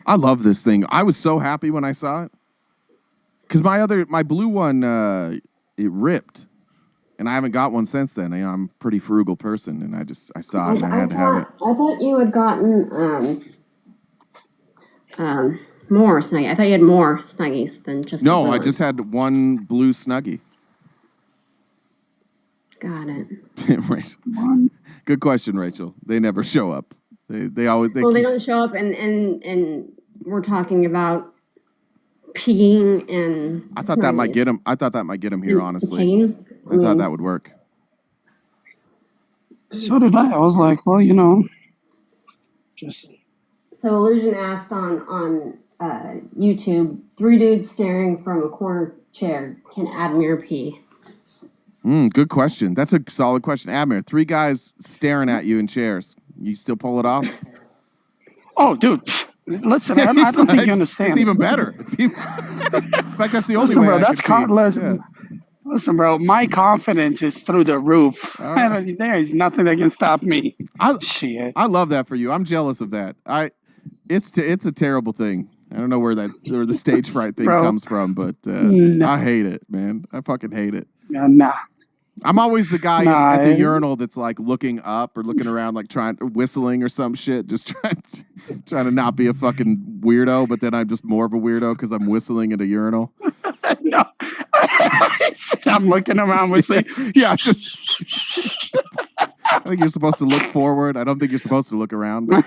[SPEAKER 2] I love this thing. I was so happy when I saw it. Because my blue one, it ripped. And I haven't got one since then. I'm a pretty frugal person, and I saw it and I had to have it.
[SPEAKER 3] I thought you had gotten more Snuggie. I thought you had more Snuggies than just.
[SPEAKER 2] No, I just had one blue Snuggie.
[SPEAKER 3] Got it.
[SPEAKER 2] Right. Good question, Rachel. They never show up. They always. They
[SPEAKER 3] don't show up, and we're talking about peeing and.
[SPEAKER 2] I thought that might get him. I thought that might get him here. Honestly, I thought that would work.
[SPEAKER 5] So did I. I was like, well, just.
[SPEAKER 3] So Illusion asked on YouTube, 3 dudes staring from a corner chair can Admir pee?
[SPEAKER 2] Good question. That's a solid question. Admir, 3 guys staring at you in chairs. You still pull it off?
[SPEAKER 5] Oh, dude, listen, I
[SPEAKER 2] It's
[SPEAKER 5] don't think you
[SPEAKER 2] it's
[SPEAKER 5] understand.
[SPEAKER 2] even better. In fact, that's the only
[SPEAKER 5] Listen,
[SPEAKER 2] way
[SPEAKER 5] bro,
[SPEAKER 2] I
[SPEAKER 5] that's
[SPEAKER 2] could pee. Yeah.
[SPEAKER 5] listen, bro, my confidence is through the roof.
[SPEAKER 2] All right.
[SPEAKER 5] There is nothing that can stop me.
[SPEAKER 2] I
[SPEAKER 5] Shit.
[SPEAKER 2] I love that for you. I'm jealous of that. It's a terrible thing. I don't know where the stage fright thing
[SPEAKER 5] Bro,
[SPEAKER 2] comes from, but
[SPEAKER 5] no,
[SPEAKER 2] I hate it, man. I fucking hate it.
[SPEAKER 5] nah,
[SPEAKER 2] I'm always the guy
[SPEAKER 5] nah.
[SPEAKER 2] at the urinal that's like looking up or looking around, like whistling or some shit, just trying to not be a fucking weirdo. But then I'm just more of a weirdo because I'm whistling at a urinal.
[SPEAKER 5] No. I'm looking around whistling.
[SPEAKER 2] Yeah, just. I think you're supposed to look forward. I don't think you're supposed to look around. But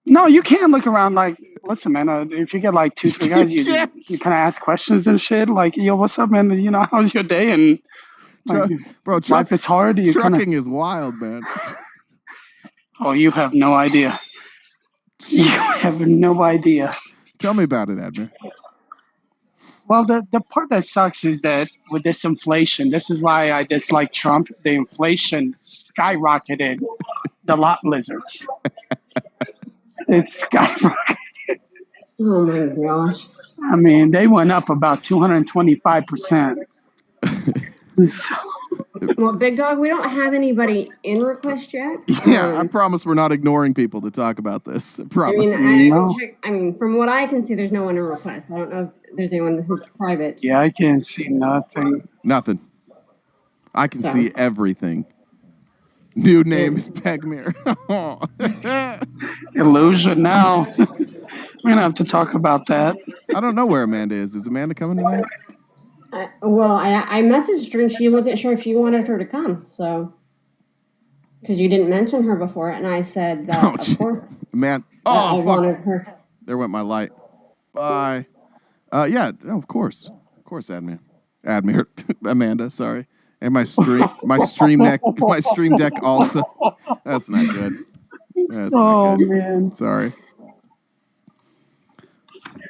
[SPEAKER 5] No, you can't look around like, listen, man, if you get like 2, 3 guys, you
[SPEAKER 2] Yeah.
[SPEAKER 5] kind of ask questions and shit. Like, yo, what's up, man? You know, how's your day? And like,
[SPEAKER 2] Bro,
[SPEAKER 5] life is hard. You kind of,
[SPEAKER 2] trucking is wild, man.
[SPEAKER 5] oh, you have no idea. You have no idea.
[SPEAKER 2] Tell me about it, Admir.
[SPEAKER 5] Well, the part that sucks is that with this inflation, this is why I dislike Trump. The inflation skyrocketed the lot lizards. It's skyrocketed.
[SPEAKER 3] Oh my gosh.
[SPEAKER 5] I mean, they went up about 225%.
[SPEAKER 3] Well, Big Dog, we don't have anybody in request yet.
[SPEAKER 2] Yeah, I promise we're not ignoring people to talk about this. I
[SPEAKER 3] I
[SPEAKER 2] promise.
[SPEAKER 3] mean,
[SPEAKER 5] No.
[SPEAKER 3] I mean, from what I can see, there's no one in request. I don't know if there's anyone who's private.
[SPEAKER 5] Yeah, I can't see nothing.
[SPEAKER 2] Nothing. I can
[SPEAKER 3] So.
[SPEAKER 2] see everything. New name is Pegmere.
[SPEAKER 5] Illusion now. We're going to have to talk about that.
[SPEAKER 2] I don't know where Amanda is. Is Amanda coming tonight?
[SPEAKER 3] Well, I messaged her and she wasn't sure if you wanted her to come. So, because you didn't mention her before, and I said that of course.
[SPEAKER 2] Man.
[SPEAKER 3] I
[SPEAKER 2] Oh, fuck.
[SPEAKER 3] wanted her.
[SPEAKER 2] There went my light. Bye. Yeah, no, of course. Of course, Admir. Amanda, sorry. And my stream deck also. That's not good. That's not good.
[SPEAKER 5] Man.
[SPEAKER 2] Sorry.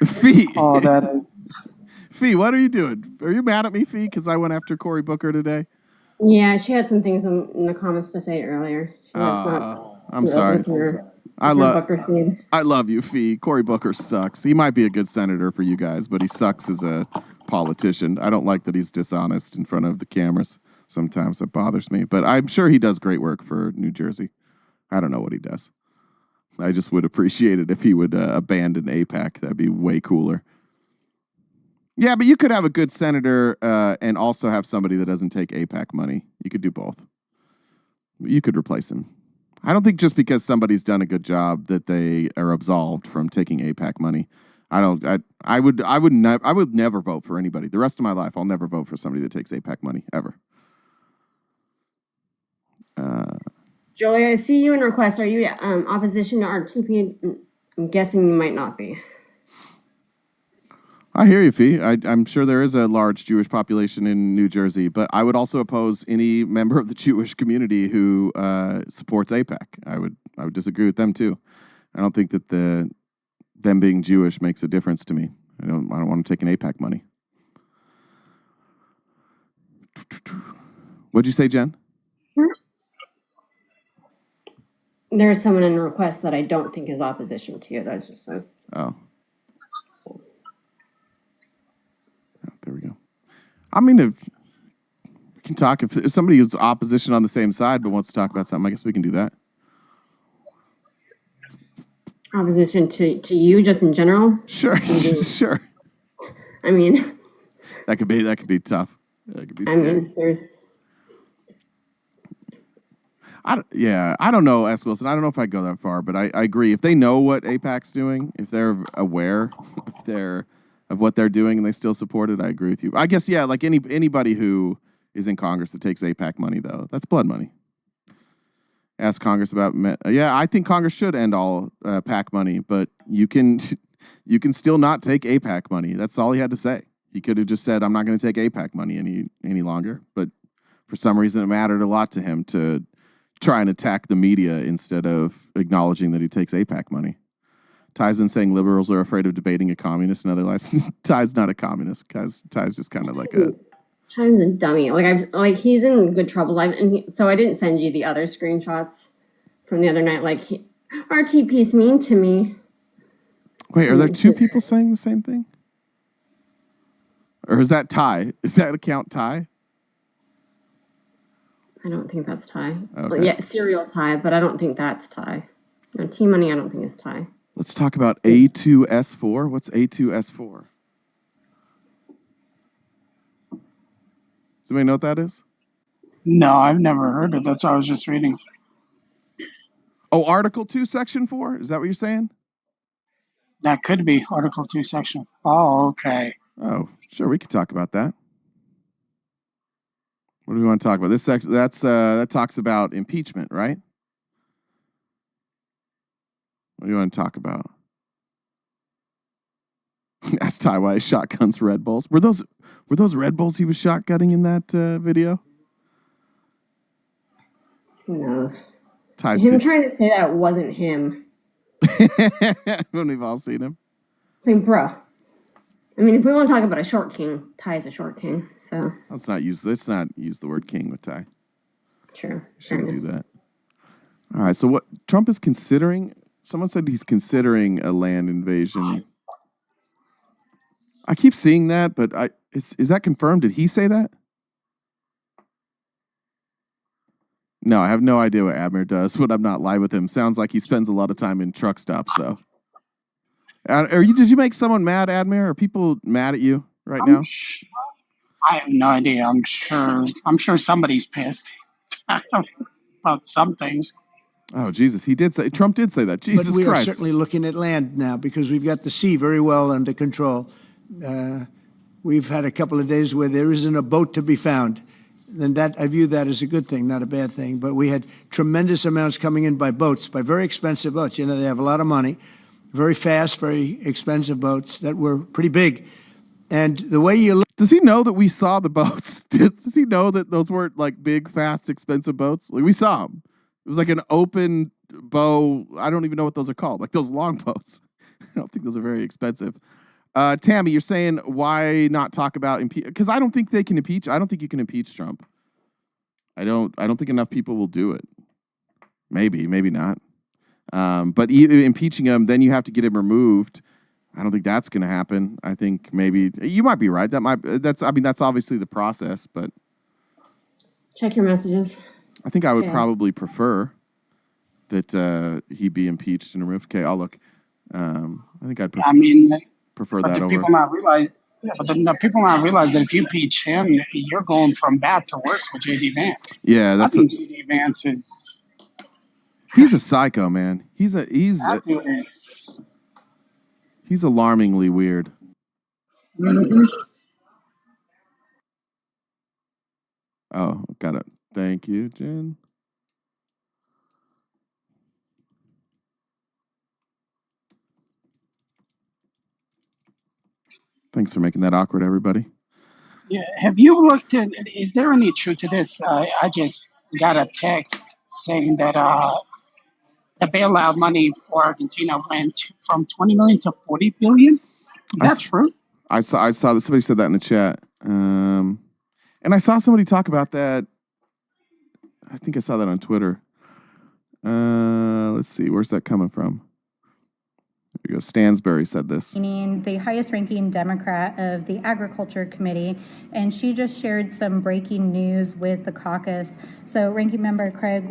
[SPEAKER 2] Fee.
[SPEAKER 5] Oh, that is.
[SPEAKER 2] Fee, what are you doing? Are you mad at me, Fee, because I went after Cory Booker today?
[SPEAKER 3] Yeah, she had some things in the comments to say earlier. She was not.
[SPEAKER 2] I'm sorry. I love you, Fee. Cory Booker sucks. He might be a good senator for you guys, but he sucks as a politician. I don't like that he's dishonest in front of the cameras. Sometimes it bothers me, but I'm sure he does great work for New Jersey. I don't know what he does. I just would appreciate it if he would abandon AIPAC. That'd be way cooler. Yeah, but you could have a good senator and also have somebody that doesn't take AIPAC money. You could do both. You could replace him. I don't think just because somebody's done a good job that they are absolved from taking AIPAC money. I would never vote for anybody. The rest of my life, I'll never vote for somebody that takes AIPAC money ever.
[SPEAKER 3] Julia, I see you in request. Are you opposition to RTP? I'm guessing you might not be.
[SPEAKER 2] I hear you, Fee. I'm sure there is a large Jewish population in New Jersey, but I would also oppose any member of the Jewish community who supports AIPAC. I would disagree with them too. I don't think that them being Jewish makes a difference to me. I don't want to take an AIPAC money. What'd you say, Jen?
[SPEAKER 3] There's someone in request that I don't think is opposition to you. That's just us.
[SPEAKER 2] Oh, there we go. I mean, we can talk. If somebody is opposition on the same side but wants to talk about something, I guess we can do that.
[SPEAKER 3] Opposition to you, just in general.
[SPEAKER 2] Sure, sure.
[SPEAKER 3] I mean,
[SPEAKER 2] that could be tough. That could be scary.
[SPEAKER 3] I mean, there's.
[SPEAKER 2] I don't know, S. Wilson. I don't know if I'd go that far, but I agree. If they know what AIPAC's doing, if they're aware of what they're doing and they still support it, I agree with you. I guess, yeah, like anybody who is in Congress that takes AIPAC money, though, that's blood money. Ask Congress about, I think Congress should end all PAC money, but you can still not take AIPAC money. That's all he had to say. He could have just said, I'm not going to take AIPAC money any longer, but for some reason it mattered a lot to him to try and attack the media instead of acknowledging that he takes AIPAC money. Ty's been saying liberals are afraid of debating a communist and other lies. Ty's not a communist. Ty's just kind of like a...
[SPEAKER 3] Ty's a dummy. He's in good trouble. So I didn't send you the other screenshots from the other night. RTP's mean to me.
[SPEAKER 2] Wait, are there two people saying the same thing? Or is that Ty? Is that account Ty?
[SPEAKER 3] I don't think that's Ty.
[SPEAKER 2] Okay.
[SPEAKER 3] Yeah, serial Ty, but I don't think that's Ty. No, T-Money I don't think is Ty.
[SPEAKER 2] Let's talk about A2S4. What's A2S4? Does anybody know what that is?
[SPEAKER 5] No, I've never heard it. That's what I was just reading.
[SPEAKER 2] Oh, Article 2, Section 4? Is that what you're saying?
[SPEAKER 5] That could be Article 2, Section. Oh, okay.
[SPEAKER 2] Oh, sure, we could talk about that. What do we want to talk about? This section that talks about impeachment, right? What do you want to talk about? Ask Ty why he shotguns Red Bulls. Were those Red Bulls he was shotgunning in that video?
[SPEAKER 3] Who knows?
[SPEAKER 2] Him
[SPEAKER 3] trying to say that it wasn't him.
[SPEAKER 2] When we've all seen him.
[SPEAKER 3] It's like, bruh. I mean, if we want to talk about a short king, Ty's a short king. So
[SPEAKER 2] let's not use the word king with Ty.
[SPEAKER 3] Sure.
[SPEAKER 2] Shouldn't do that. All right. So what Trump is considering? Someone said he's considering a land invasion. I keep seeing that, but is that confirmed? Did he say that? No, I have no idea what Admir does when I'm not live with him. Sounds like he spends a lot of time in truck stops, though. Did you make someone mad, Admir? Are people mad at you right now?
[SPEAKER 5] I have no idea. I'm sure somebody's pissed about something.
[SPEAKER 2] Oh, Jesus. Trump did say that. Jesus
[SPEAKER 4] But we
[SPEAKER 2] Christ.
[SPEAKER 4] are certainly looking at land now because we've got the sea very well under control. We've had a couple of days where there isn't a boat to be found. And that I view that as a good thing, not a bad thing. But we had tremendous amounts coming in by boats, by very expensive boats. You know, they have a lot of money, very fast, very expensive boats that were pretty big. And the way you look...
[SPEAKER 2] Does he know that we saw the boats? Does he know that those weren't like big, fast, expensive boats? Like we saw them. It was like an open bow. I don't even know what those are called. Like those long boats. I don't think those are very expensive. Tammy, you're saying why not talk about impeach? Because I don't think they can impeach. I don't think you can impeach Trump. I don't think enough people will do it. Maybe not. But impeaching him, then you have to get him removed. I don't think that's going to happen. I think maybe you might be right. That's obviously the process, but
[SPEAKER 3] check your messages.
[SPEAKER 2] I think I would probably prefer that he be impeached and removed. Okay, I'll look. I think I'd prefer that over.
[SPEAKER 5] People not realize, but the people not realize that if you impeach him, you're going from bad to worse with J.D. Vance.
[SPEAKER 2] Yeah,
[SPEAKER 5] I think J.D. Vance is.
[SPEAKER 2] He's a psycho, man. He's alarmingly weird.
[SPEAKER 5] Mm-hmm.
[SPEAKER 2] Oh, got it. Thank you, Jen. Thanks for making that awkward, everybody.
[SPEAKER 5] Yeah. Have you looked at? Is there any truth to this? I just got a text saying that the bailout money for Argentina went from 20 million to 40 billion. Is that true?
[SPEAKER 2] I saw that somebody said that in the chat, and I saw somebody talk about that. I think I saw that on Twitter. Let's see, where's that coming from? There we go. Stansbury said this.
[SPEAKER 8] The highest ranking Democrat of the Agriculture Committee, and she just shared some breaking news with the caucus. So, Ranking Member Craig,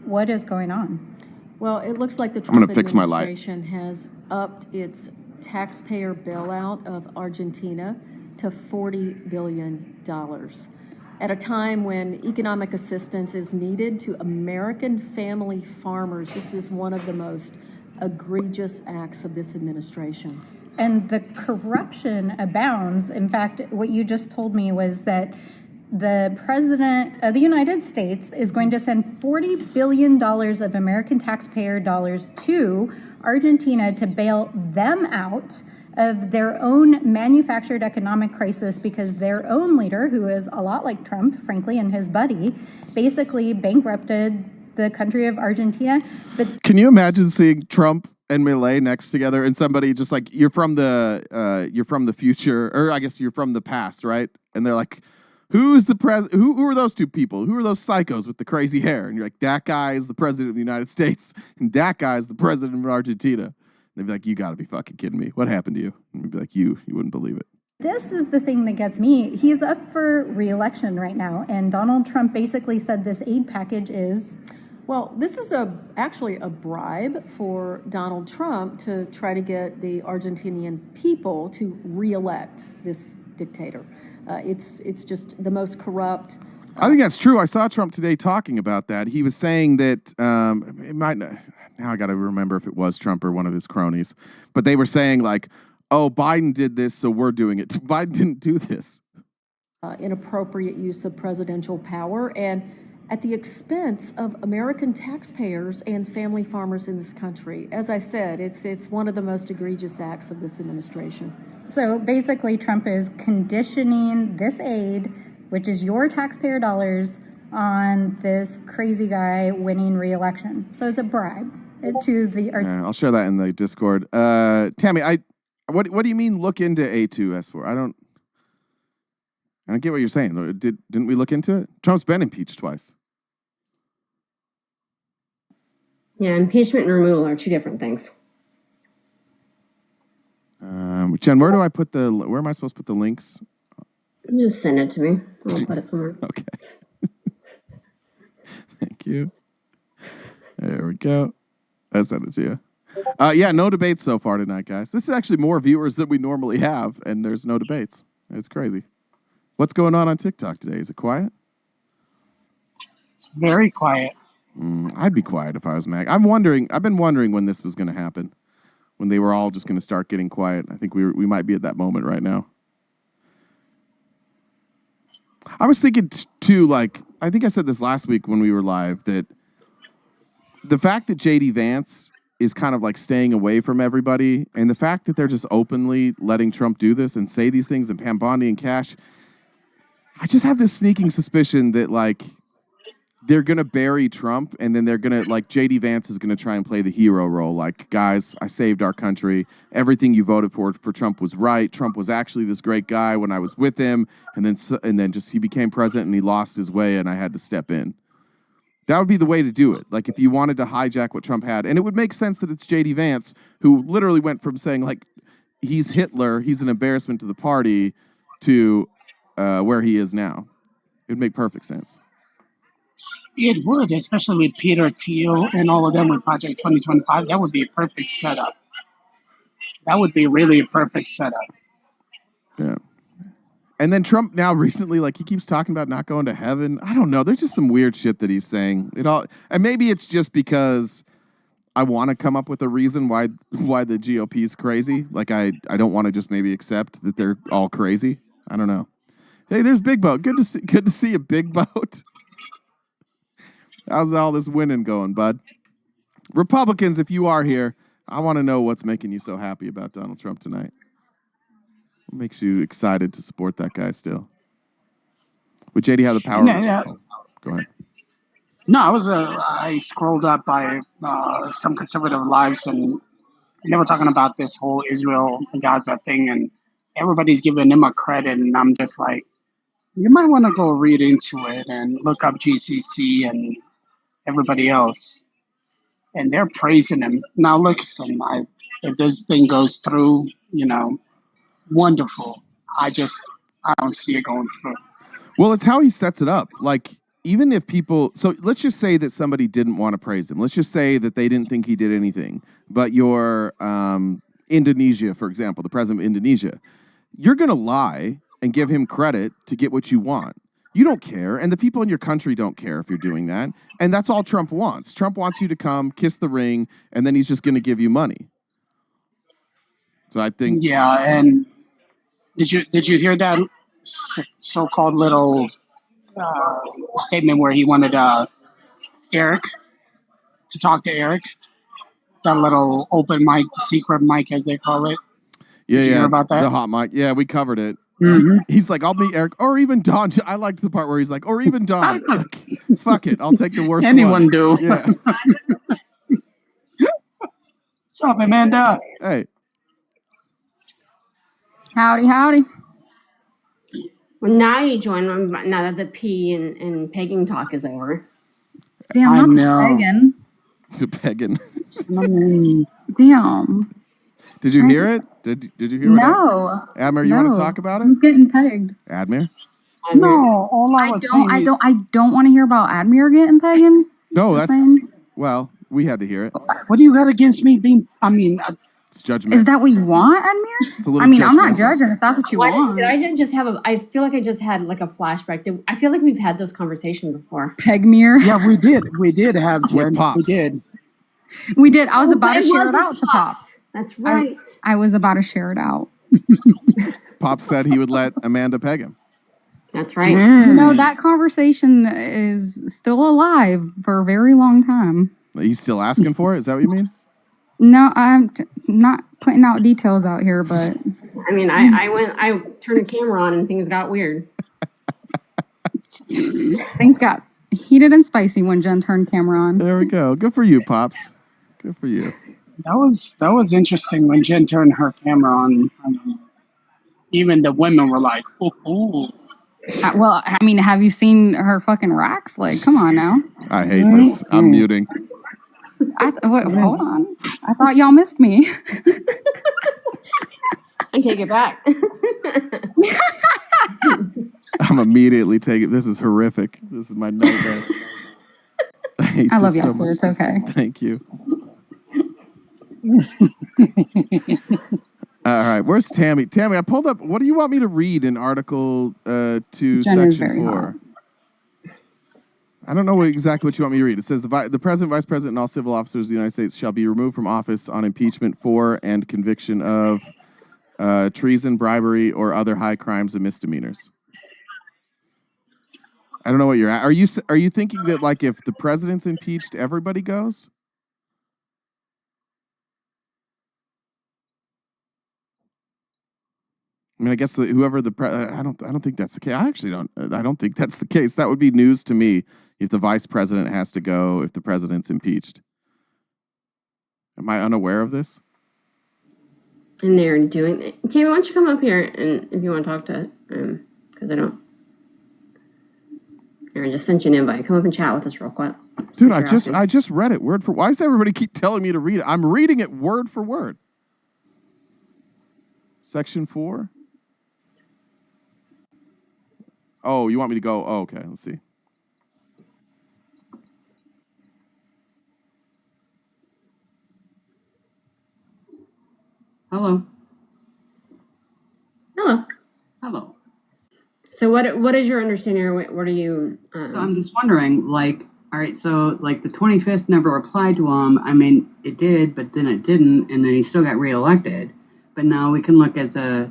[SPEAKER 8] what is going on?
[SPEAKER 9] Well, it looks like the Trump administration has upped its taxpayer bailout of Argentina to $40 billion at a time when economic assistance is needed to American family farmers. This is one of the most egregious acts of this administration.
[SPEAKER 8] And the corruption abounds. In fact, what you just told me was that the President of the United States is going to send $40 billion of American taxpayer dollars to Argentina to bail them out of their own manufactured economic crisis because their own leader, who is a lot like Trump, frankly, and his buddy, basically bankrupted the country of Argentina.
[SPEAKER 2] Can you imagine seeing Trump and Millet next together, and somebody just like, you're from the future, or I guess you're from the past, right? And they're like, who's the president? Who are those two people? Who are those psychos with the crazy hair? And you're like, that guy is the president of the United States, and that guy is the president of Argentina. And they'd be like, you got to be fucking kidding me. What happened to you? And we'd be like, you wouldn't believe it.
[SPEAKER 8] This is the thing that gets me. He's up for re-election right now, and Donald Trump basically said this aid package is...
[SPEAKER 9] Well, this is actually a bribe for Donald Trump to try to get the Argentinian people to re-elect this dictator. It's just the most corrupt.
[SPEAKER 2] I think that's true. I saw Trump today talking about that. He was saying that it might not, now I got to remember if it was Trump or one of his cronies, but they were saying like, oh, Biden did this, so we're doing it. Biden didn't do this.
[SPEAKER 9] Inappropriate use of presidential power and at the expense of American taxpayers and family farmers in this country. As I said, it's one of the most egregious acts of this administration.
[SPEAKER 8] So basically, Trump is conditioning this aid, which is your taxpayer dollars, on this crazy guy winning re-election. So it's a bribe to the...
[SPEAKER 2] I'll share that in the Discord. Tammy, what do you mean look into A2S4? I don't get what you're saying. Didn't we look into it? Trump's been impeached twice.
[SPEAKER 3] Yeah, impeachment and removal are two different things.
[SPEAKER 2] Jen, where am I supposed to put the links?
[SPEAKER 3] Just send it to me. I'll put it somewhere.
[SPEAKER 2] Okay. Thank you. There we go. I sent it to you. Yeah, no debates so far tonight, guys. This is actually more viewers than we normally have, and there's no debates. It's crazy. What's going on TikTok today? Is it quiet?
[SPEAKER 5] It's very quiet.
[SPEAKER 2] I'd be quiet if I was Mac. I've been wondering when this was going to happen, when they were all just going to start getting quiet. I think we might be at that moment right now. I was thinking too, like, I think I said this last week when we were live, that the fact that JD Vance is kind of like staying away from everybody, and the fact that they're just openly letting Trump do this and say these things, and Pam Bondi and Cash, I just have this sneaking suspicion that like they're going to bury Trump, and then they're going to, like, JD Vance is going to try and play the hero role. Like, guys, I saved our country. Everything you voted for Trump was right. Trump was actually this great guy when I was with him. And then just he became president and he lost his way and I had to step in. That would be the way to do it. Like, if you wanted to hijack what Trump had. And it would make sense that it's JD Vance, who literally went from saying, like, he's Hitler, he's an embarrassment to the party, to where he is now. It would make perfect sense.
[SPEAKER 5] It would, especially with Peter Thiel and all of them with Project 2025. That would be a perfect setup. That would be really a perfect setup.
[SPEAKER 2] Yeah. And then Trump now recently, like, he keeps talking about not going to heaven. I don't know. There's just some weird shit that he's saying. And maybe it's just because I want to come up with a reason why the GOP is crazy. Like, I don't want to just maybe accept that they're all crazy. I don't know. Hey, there's Big Boat. Good to see a Big Boat. How's all this winning going, bud? Republicans, if you are here, I want to know what's making you so happy about Donald Trump tonight. What makes you excited to support that guy still? Would JD have the power?
[SPEAKER 5] Yeah.
[SPEAKER 2] Oh, go ahead.
[SPEAKER 5] No, I scrolled up by some conservative lives, and they were talking about this whole Israel-Gaza thing, and everybody's giving him a credit, and I'm just like, you might want to go read into it and look up GCC and everybody else, and they're praising him. Now, listen, if this thing goes through, wonderful. I don't see it going through.
[SPEAKER 2] Well, it's how he sets it up. Like, even if people, so let's just say that somebody didn't want to praise him. Let's just say that they didn't think he did anything. But you're Indonesia, for example, the president of Indonesia, you're going to lie and give him credit to get what you want. You don't care, and the people in your country don't care if you're doing that. And that's all Trump wants. Trump wants you to come, kiss the ring, and then he's just going to give you money. So I think...
[SPEAKER 5] Yeah, and did you hear that so-called little statement where he wanted Eric to talk to Eric? That little open mic, secret mic, as they call it.
[SPEAKER 2] Yeah,
[SPEAKER 5] Did you hear about that?
[SPEAKER 2] The hot mic. Yeah, we covered it.
[SPEAKER 5] Mm-hmm.
[SPEAKER 2] He's like, I'll meet Eric, or even Don. I liked the part where he's like, or even Don. Like, fuck it, I'll take the worst
[SPEAKER 5] Anyone
[SPEAKER 2] one.
[SPEAKER 5] do.
[SPEAKER 2] Yeah.
[SPEAKER 5] What's up, Amanda?
[SPEAKER 2] Hey.
[SPEAKER 10] Howdy, howdy.
[SPEAKER 3] Well, now you join now that the pee and pegging talk is over.
[SPEAKER 10] Damn,
[SPEAKER 5] I
[SPEAKER 10] not
[SPEAKER 5] know.
[SPEAKER 10] Megan.
[SPEAKER 2] To Peggin.
[SPEAKER 10] Damn.
[SPEAKER 2] Did you hear it? Did you hear what
[SPEAKER 10] No.
[SPEAKER 2] Admir, you want to talk about it?
[SPEAKER 10] Who's getting pegged?
[SPEAKER 2] Admir?
[SPEAKER 5] No, all I was saying is,
[SPEAKER 10] I don't want to hear about Admir getting pegging.
[SPEAKER 2] No,
[SPEAKER 10] Just
[SPEAKER 2] that's
[SPEAKER 10] saying.
[SPEAKER 2] well, we had to hear it.
[SPEAKER 5] what do you got against me being? I mean,
[SPEAKER 2] It's judgment.
[SPEAKER 10] Is that what you want, Admir?
[SPEAKER 2] It's a little
[SPEAKER 10] I mean, I'm not
[SPEAKER 2] judgmental.
[SPEAKER 10] judging if that's what you want.
[SPEAKER 3] Did I just have I feel like I just had like a flashback. I feel like we've had this conversation before.
[SPEAKER 10] Pegmir?
[SPEAKER 5] yeah, we did have Jen.
[SPEAKER 2] With Pops.
[SPEAKER 5] We did.
[SPEAKER 10] We did. I was about to
[SPEAKER 3] It
[SPEAKER 10] share
[SPEAKER 3] was
[SPEAKER 10] it out to Pop.
[SPEAKER 3] That's right.
[SPEAKER 10] I was about to share it out.
[SPEAKER 2] Pop said he would let Amanda peg him.
[SPEAKER 3] That's right.
[SPEAKER 10] No, that conversation is still alive for a very long time.
[SPEAKER 2] Are you still asking for it? Is that what you mean?
[SPEAKER 10] No, I'm not putting out details out here, but
[SPEAKER 3] I mean, I turned the camera on and things got weird.
[SPEAKER 10] things got heated and spicy when Jen turned camera on.
[SPEAKER 2] There we go. Good for you, Pops. Good for you.
[SPEAKER 5] That was interesting when Jen turned her camera on. I mean, even the women were like, "Ooh."
[SPEAKER 10] Well, I mean, have you seen her fucking racks? Like, come on now.
[SPEAKER 2] I hate this. I'm muting.
[SPEAKER 10] Hold on. I thought y'all missed me.
[SPEAKER 3] I take it back.
[SPEAKER 2] I'm immediately taking. This is horrific. This is my nightmare. I
[SPEAKER 10] love
[SPEAKER 2] this
[SPEAKER 10] y'all
[SPEAKER 2] so
[SPEAKER 10] too.
[SPEAKER 2] much.
[SPEAKER 10] It's okay.
[SPEAKER 2] Thank you. All right, where's Tammy? Tammy, I pulled up. What do you want me to read in Article 2,
[SPEAKER 10] Jen is
[SPEAKER 2] Section
[SPEAKER 10] very
[SPEAKER 2] 4?
[SPEAKER 10] hot.
[SPEAKER 2] I don't know exactly what you want me to read. It says the president, vice president, and all civil officers of the United States shall be removed from office on impeachment for and conviction of treason, bribery, or other high crimes and misdemeanors. I don't know what you're at. Are you thinking that like if the president's impeached, everybody goes? I mean, I guess whoever I don't think that's the case. I don't think that's the case. That would be news to me if the vice president has to go if the president's impeached. Am I unaware of this?
[SPEAKER 3] And they're doing it. Tammy, why don't you come up here and if you want to talk to because I don't. Here, I just sent you an invite. Come up and chat with us real quick.
[SPEAKER 2] Dude, I just read it word for. Why does everybody keep telling me to read it? I'm reading it word for word. Section 4. Oh, you want me to go? Oh, okay. Let's see.
[SPEAKER 11] Hello.
[SPEAKER 3] Hello.
[SPEAKER 11] Hello.
[SPEAKER 3] So what is your understanding or what are you
[SPEAKER 11] So I'm just wondering, like, all right, so like the 25th never applied to him. I mean, it did, but then it didn't, and then he still got reelected. But now we can look at the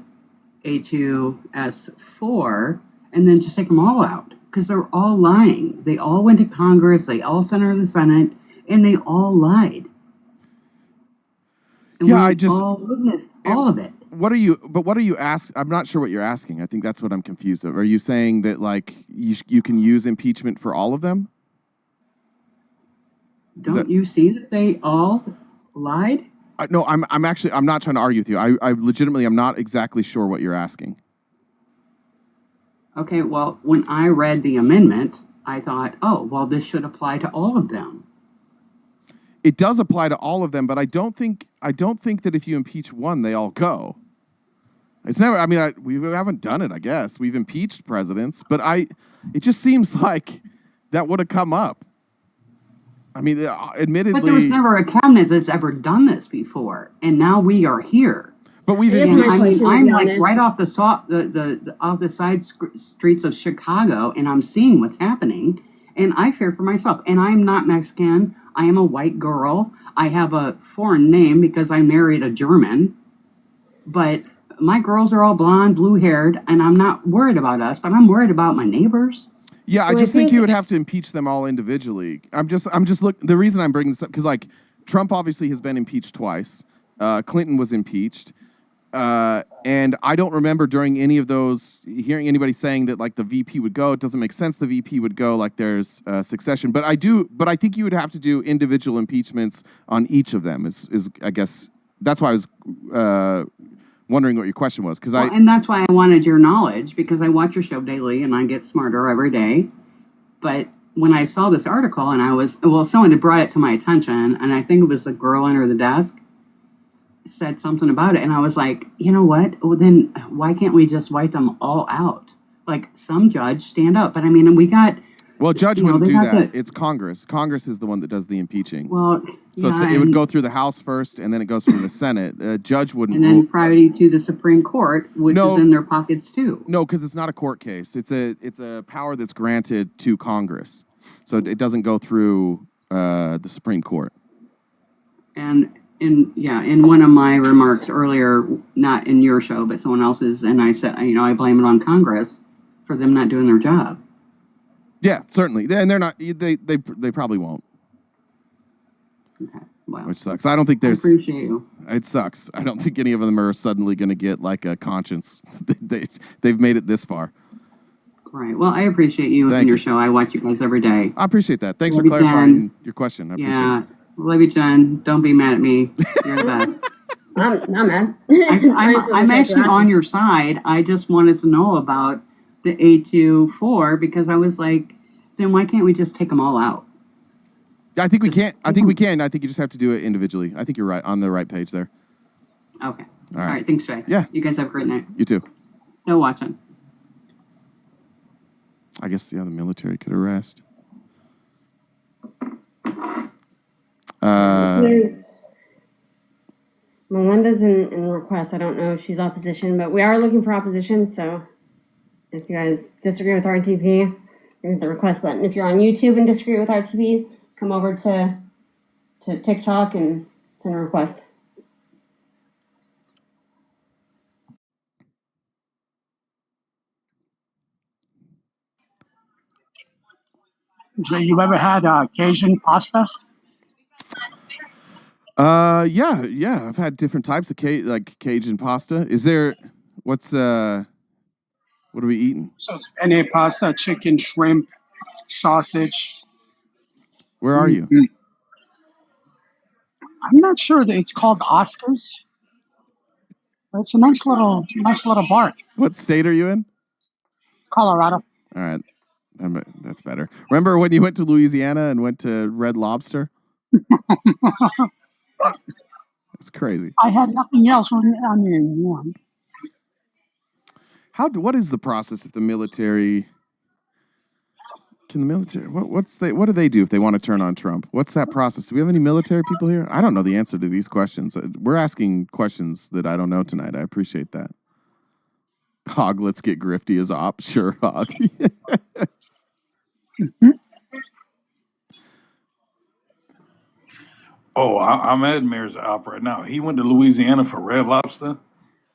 [SPEAKER 11] A2S4 and then just take them all out because they're all lying. They all went to Congress, they all sent her to the Senate, and they all lied. And
[SPEAKER 2] Yeah,
[SPEAKER 11] all of it.
[SPEAKER 2] What are you asking? I'm not sure what you're asking. I think that's what I'm confused of. Are you saying that like you can use impeachment for all of them?
[SPEAKER 11] Don't you see that they all lied?
[SPEAKER 2] No, I'm not trying to argue with you. I legitimately am not exactly sure what you're asking.
[SPEAKER 11] Okay, well, when I read the amendment, I thought, oh, well, this should apply to all of them.
[SPEAKER 2] It does apply to all of them, but I don't think that if you impeach one, they all go. It's never. I mean, we haven't done it. I guess we've impeached presidents, but it just seems like that would have come up. I mean, admittedly,
[SPEAKER 11] but there was never a cabinet that's ever done this before, and now we are here.
[SPEAKER 2] But we've.
[SPEAKER 11] I'm like right off the off the side streets of Chicago, and I'm seeing what's happening, and I fear for myself. And I'm not Mexican. I am a white girl. I have a foreign name because I married a German, but my girls are all blonde, blue-haired, and I'm not worried about us, but I'm worried about my neighbors.
[SPEAKER 2] Yeah, I just think you would have to impeach them all individually. I'm just the reason I'm bringing this up because like Trump obviously has been impeached twice. Clinton was impeached. And I don't remember during any of those hearing anybody saying that like the VP would go. It doesn't make sense the VP would go like there's succession. But I think you would have to do individual impeachments on each of them. Is I guess that's why I was wondering what your question was
[SPEAKER 11] and that's why I wanted your knowledge, because I watch your show daily and I get smarter every day. But when I saw this article and someone had brought it to my attention, and I think it was the girl under the desk said something about it, and I was like, you know what? Well, then why can't we just wipe them all out? Like some judge stand up. But I mean, we got.
[SPEAKER 2] Well, judge wouldn't do that. It's Congress. Congress is the one that does the impeaching.
[SPEAKER 11] Well,
[SPEAKER 2] so it would go through the House first, and then it goes from the Senate. A judge wouldn't.
[SPEAKER 11] And then priority to the Supreme Court, which is in their pockets too.
[SPEAKER 2] No, because it's not a court case. It's a power that's granted to Congress, so it doesn't go through the Supreme Court.
[SPEAKER 11] And in one of my remarks earlier, not in your show, but someone else's, and I said, I blame it on Congress for them not doing their job.
[SPEAKER 2] Yeah, certainly, and they're not. They probably won't.
[SPEAKER 11] Okay, wow.
[SPEAKER 2] Which sucks. I don't think there's.
[SPEAKER 11] I appreciate you.
[SPEAKER 2] It sucks. I don't think any of them are suddenly going to get like a conscience. They've made it this far.
[SPEAKER 11] Right. Well, I appreciate you and your show. I watch you guys every day.
[SPEAKER 2] I appreciate that. Thanks for clarifying your question. I appreciate it.
[SPEAKER 11] Love you, Jen. Don't be mad at me. You're the best.
[SPEAKER 3] I'm not mad.
[SPEAKER 11] I'm actually on your side. I just wanted to know about the A24 because I was like, then why can't we just take them all out?
[SPEAKER 2] I think we can't. I think we can. I think you just have to do it individually. I think you're right on the right page there.
[SPEAKER 11] Okay. All right. Thanks, Jay.
[SPEAKER 2] Yeah.
[SPEAKER 11] You guys have a great night.
[SPEAKER 2] You too.
[SPEAKER 11] No watching.
[SPEAKER 2] I guess the military could arrest.
[SPEAKER 3] There's Melinda's in request. I don't know if she's opposition, but we are looking for opposition. So if you guys disagree with RTP, hit the request button. If you're on YouTube and disagree with RTP, come over to TikTok and send a request.
[SPEAKER 5] Jay, you ever had Cajun pasta?
[SPEAKER 2] Yeah. I've had different types of Cajun pasta. Is there? What are we eating?
[SPEAKER 5] So it's penne pasta, chicken, shrimp, sausage.
[SPEAKER 2] Where are you?
[SPEAKER 5] I'm not sure that it's called Oscars. It's a nice little bar.
[SPEAKER 2] What state are you in?
[SPEAKER 5] Colorado.
[SPEAKER 2] All right. That's better. Remember when you went to Louisiana and went to Red Lobster? It's crazy.
[SPEAKER 5] I had nothing else. What
[SPEAKER 2] is the process if the military? Can the military? What do they do if they want to turn on Trump? What's that process? Do we have any military people here? I don't know the answer to these questions. We're asking questions that I don't know tonight. I appreciate that. Hog, let's get grifty as op. Sure, Hog.
[SPEAKER 12] Oh, I'm Admir's op right now. He went to Louisiana for Red Lobster,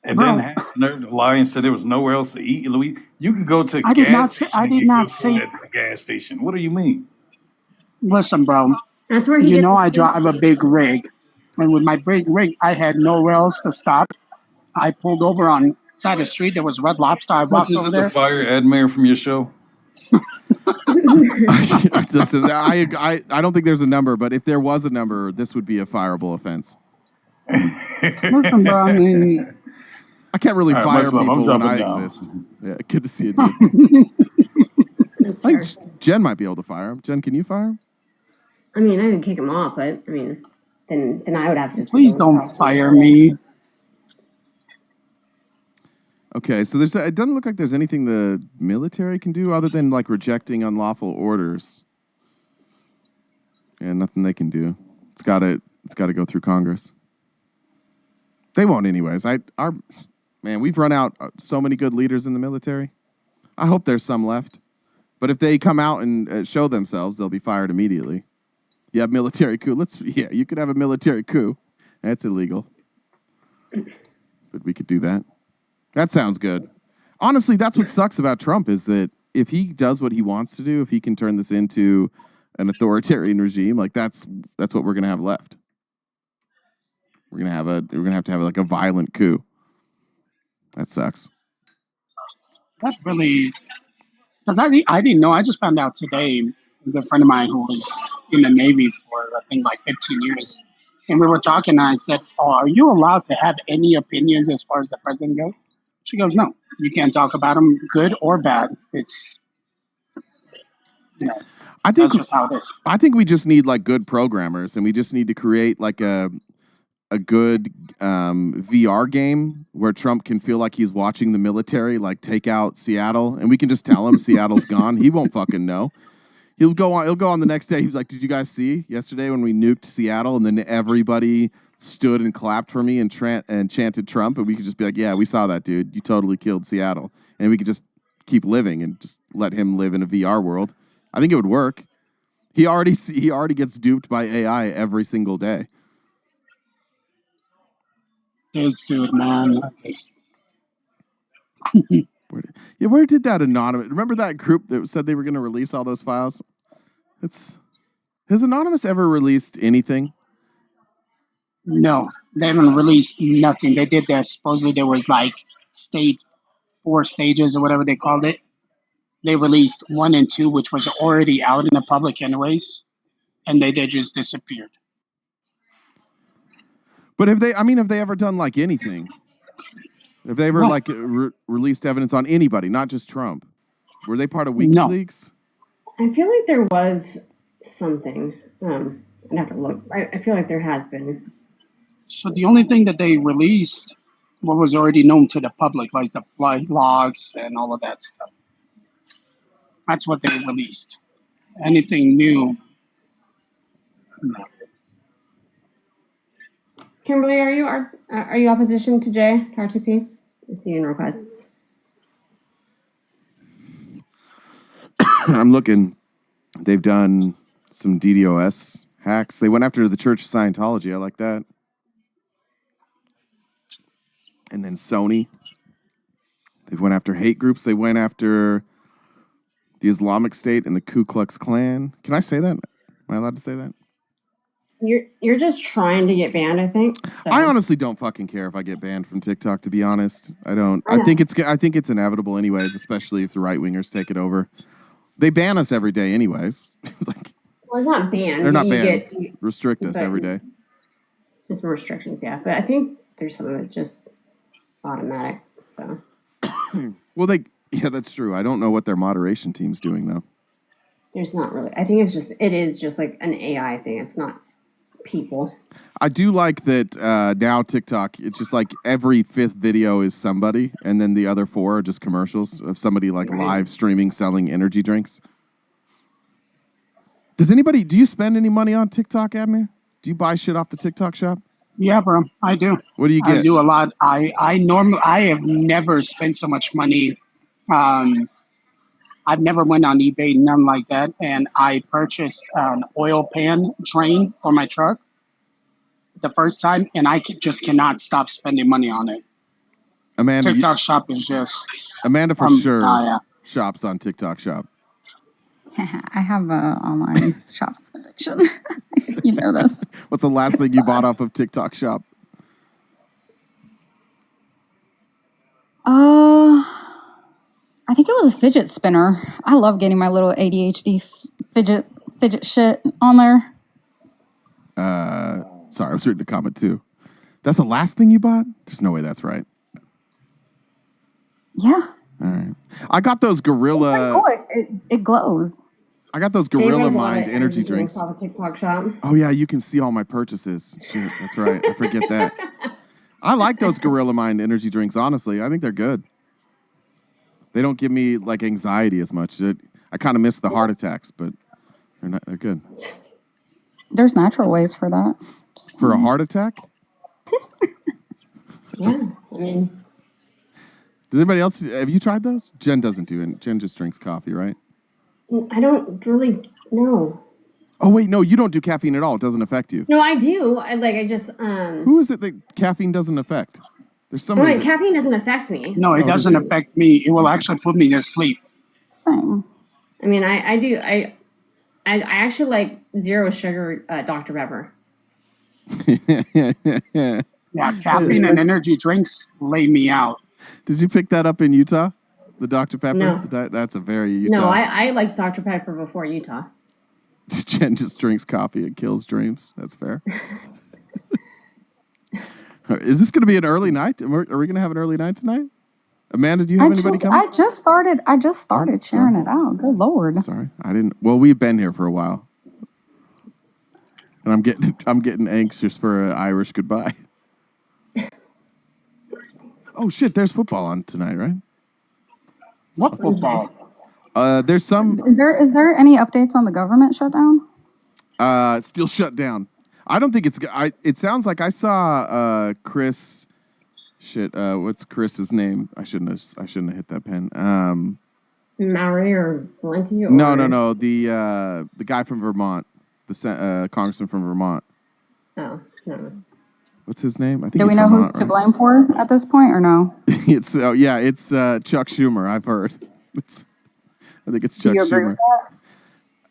[SPEAKER 12] and then had the nerve to lie and said there was nowhere else to eat in Louisiana. You could go to
[SPEAKER 5] I did not say at
[SPEAKER 12] the gas station. What do you mean?
[SPEAKER 5] Listen, bro.
[SPEAKER 3] That's where he gets
[SPEAKER 5] I drive a big rig, and with my big rig, I had nowhere else to stop. I pulled over on side of the street. There was Red Lobster. I walked over there.
[SPEAKER 12] To fire Admir from your show?
[SPEAKER 2] Listen, I don't think there's a number, but if there was a number, this would be a fireable offense.
[SPEAKER 5] Listen, bro,
[SPEAKER 2] I can't really fire people when I exist. Yeah, good to see you, dude. I think Jen might be able to fire him. Jen, can you fire him?
[SPEAKER 3] I mean, I didn't kick him off, but I mean, then I would have to.
[SPEAKER 5] Please don't fire me.
[SPEAKER 2] Okay, so it doesn't look like there's anything the military can do other than like rejecting unlawful orders. Yeah, nothing they can do. It's got to go through Congress. They won't anyways. We've run out so many good leaders in the military. I hope there's some left. But if they come out and show themselves, they'll be fired immediately. You have military coup. You could have a military coup. That's illegal. But we could do that. That sounds good. Honestly, that's what sucks about Trump is that if he does what he wants to do, if he can turn this into an authoritarian regime, like that's what we're gonna have left. We're gonna have to have like a violent coup. That sucks.
[SPEAKER 5] That really, because I didn't know. I just found out today. A good friend of mine who was in the Navy for I think like 15 years, and we were talking. And I said, "Oh, are you allowed to have any opinions as far as the president goes?" She goes, "No, you can't talk about him, good or bad. It's
[SPEAKER 2] I think
[SPEAKER 5] that's just how it is."
[SPEAKER 2] I think we just need like good programmers, and we just need to create like a good VR game where Trump can feel like he's watching the military like take out Seattle, and we can just tell him Seattle's gone. He won't fucking know. He'll go on the next day. He's like, "Did you guys see yesterday when we nuked Seattle?" And then everybody stood and clapped for me and chanted Trump, and we could just be like, "Yeah, we saw that, dude. You totally killed Seattle." And we could just keep living and just let him live in a VR world. I think it would work. He already gets duped by AI every single day.
[SPEAKER 5] This dude, man.
[SPEAKER 2] Where did that anonymous? Remember that group that said they were going to release all those files? Has Anonymous ever released anything?
[SPEAKER 5] No, they haven't released nothing. They did that. Supposedly there was like 4 stages or whatever they called it. They released 1 and 2, which was already out in the public anyways, and they just disappeared.
[SPEAKER 2] But have they ever done like anything? Have they ever like released evidence on anybody, not just Trump? Were they part of WikiLeaks?
[SPEAKER 3] I feel like there was something. I'd have to look. I feel like there has been.
[SPEAKER 5] So the only thing that they released, what was already known to the public, like the flight logs and all of that stuff. That's what they released. Anything new? No.
[SPEAKER 3] Kimberly, are you opposition to Jay to RTP? It's you in requests.
[SPEAKER 2] I'm looking. They've done some DDoS hacks. They went after the Church of Scientology. I like that. And then Sony. They went after hate groups. They went after the Islamic State and the Ku Klux Klan. Can I say that? Am I allowed to say that?
[SPEAKER 3] You're just trying to get banned, I think. So.
[SPEAKER 2] I honestly don't fucking care if I get banned from TikTok, to be honest. I don't. I think it's inevitable anyways, especially if the right wingers take it over. They ban us every day anyways.
[SPEAKER 3] Well, it's not banned.
[SPEAKER 2] They're not banned. Restrict us every day.
[SPEAKER 3] There's some restrictions, yeah. But I think there's some of it just automatic. So.
[SPEAKER 2] Well, that's true. I don't know what their moderation team's doing though.
[SPEAKER 3] There's not really. I think it is just like an AI thing. It's not people.
[SPEAKER 2] I do like that now TikTok, it's just like every 5th video is somebody, and then the other 4 are just commercials of somebody like live streaming selling energy drinks. Do you spend any money on TikTok, Admir? Do you buy shit off the TikTok shop?
[SPEAKER 5] Yeah, bro, I do.
[SPEAKER 2] What do you get?
[SPEAKER 5] I do a lot. I have never spent so much money. I've never went on eBay, none like that. And I purchased an oil pan drain for my truck the first time, and I just cannot stop spending money on it.
[SPEAKER 2] Amanda,
[SPEAKER 5] TikTok shop is just...
[SPEAKER 2] Amanda for sure shops on TikTok shop.
[SPEAKER 10] I have an online shop addiction. You know this.
[SPEAKER 2] What's the last thing you bought off of TikTok shop?
[SPEAKER 10] I think it was a fidget spinner. I love getting my little ADHD fidget shit on there.
[SPEAKER 2] Sorry, I was reading a comment too. That's the last thing you bought? There's no way that's right.
[SPEAKER 10] Yeah.
[SPEAKER 2] All right. I got those Gorilla.
[SPEAKER 10] Cool. It glows.
[SPEAKER 2] I got those Gorilla Mind energy drinks.
[SPEAKER 3] Off the TikTok shop.
[SPEAKER 2] Oh yeah, you can see all my purchases. Shit, that's right. I forget that. I like those Gorilla Mind energy drinks. Honestly, I think they're good. They don't give me like anxiety as much. I kind of miss the heart attacks, but they're good.
[SPEAKER 10] There's natural ways for that.
[SPEAKER 2] For a heart attack?
[SPEAKER 3] Yeah, I mean.
[SPEAKER 2] Does anybody else, have you tried those? Jen doesn't do it. Jen just drinks coffee, right?
[SPEAKER 3] I don't really know.
[SPEAKER 2] Oh wait, no, you don't do caffeine at all. It doesn't affect you.
[SPEAKER 3] No, I do. I just
[SPEAKER 2] Who is it that caffeine doesn't affect? There's somebody.
[SPEAKER 3] No, caffeine doesn't affect me.
[SPEAKER 5] No, it doesn't affect me. It will actually put me to sleep.
[SPEAKER 10] Same.
[SPEAKER 3] I mean, I do. I actually like 0 sugar Dr. Pepper.
[SPEAKER 5] Yeah, caffeine and energy drinks lay me out.
[SPEAKER 2] Did you pick that up in Utah? The Dr. Pepper?
[SPEAKER 3] No.
[SPEAKER 2] That's a very Utah.
[SPEAKER 3] No, I like Dr. Pepper before Utah.
[SPEAKER 2] Jen just drinks coffee and kills dreams. That's fair. Is this going to be an early night? Are we going to have an early night tonight? Amanda, do you have anybody coming?
[SPEAKER 10] I just started sharing it out. Good Lord.
[SPEAKER 2] Sorry, I didn't. Well, we've been here for a while, and I'm getting anxious for an Irish goodbye. Oh shit! There's football on tonight, right?
[SPEAKER 5] What football?
[SPEAKER 2] There's some.
[SPEAKER 10] Is there any updates on the government shutdown?
[SPEAKER 2] It's still shut down. I don't think it's. It sounds like I saw Chris. Shit. What's Chris's name? I shouldn't have hit that pen.
[SPEAKER 3] Maori or Valenti? Or...
[SPEAKER 2] No. The guy from Vermont, the congressman from Vermont.
[SPEAKER 3] Oh no.
[SPEAKER 2] What's his name? I think.
[SPEAKER 10] Do we know who's to blame for it at this point, or no?
[SPEAKER 2] It's Chuck Schumer. I've heard. I think it's Chuck
[SPEAKER 10] Do you agree
[SPEAKER 2] Schumer.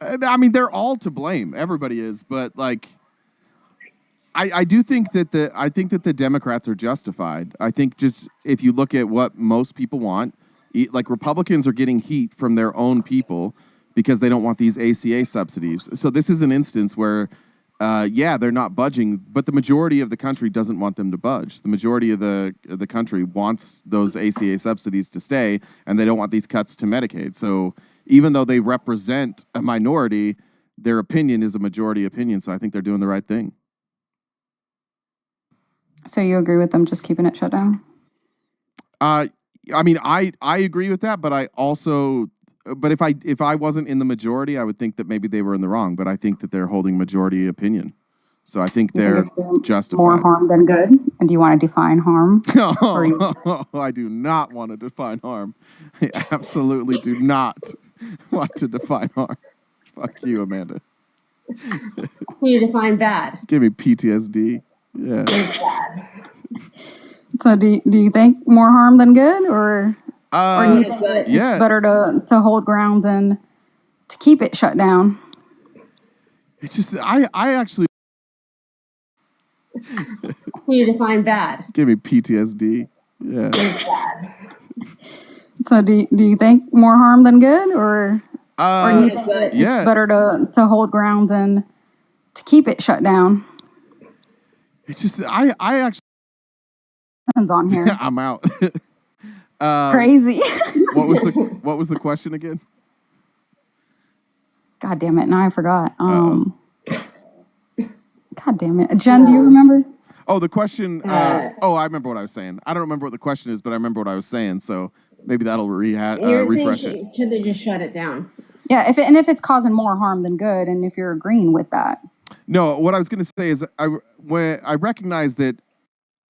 [SPEAKER 10] with that?
[SPEAKER 2] I mean, they're all to blame. Everybody is, but like, I do think that the Democrats are justified. I think just if you look at what most people want, like Republicans are getting heat from their own people because they don't want these ACA subsidies. So this is an instance where, they're not budging, but the majority of the country doesn't want them to budge. The majority of the country wants those ACA subsidies to stay, and they don't want these cuts to Medicaid. So even though they represent a minority, their opinion is a majority opinion. So I think they're doing the right thing.
[SPEAKER 10] So you agree with them just keeping it shut down?
[SPEAKER 2] I mean, I agree with that, but I also, but if I wasn't in the majority, I would think that maybe they were in the wrong. But I think that they're holding majority opinion, so I think they're justified.
[SPEAKER 10] More harm than good. And do you want to define harm?
[SPEAKER 2] I do not want to define harm. I absolutely do not want to define harm. Fuck you, Amanda.
[SPEAKER 3] You define bad.
[SPEAKER 2] Give me PTSD. Yeah.
[SPEAKER 10] So do you think more harm than good, or you think it's better to hold grounds and to keep it shut down?
[SPEAKER 2] It's just I actually.
[SPEAKER 3] You define bad.
[SPEAKER 2] Give me PTSD. Yeah.
[SPEAKER 10] So do you think more harm than good, or you think it's better to hold grounds and to keep it shut down?
[SPEAKER 2] It's just I actually.
[SPEAKER 10] On here.
[SPEAKER 2] I'm out.
[SPEAKER 10] Crazy.
[SPEAKER 2] What was the question again?
[SPEAKER 10] God damn it! Now I forgot. God damn it, Jen, do you remember?
[SPEAKER 2] Oh, the question. I remember what I was saying. I don't remember what the question is, but I remember what I was saying. So maybe that'll refresh it.
[SPEAKER 3] Should they just shut it down?
[SPEAKER 10] Yeah, if it's causing more harm than good, and if you're agreeing with that.
[SPEAKER 2] No, what I was going to say is when I recognize that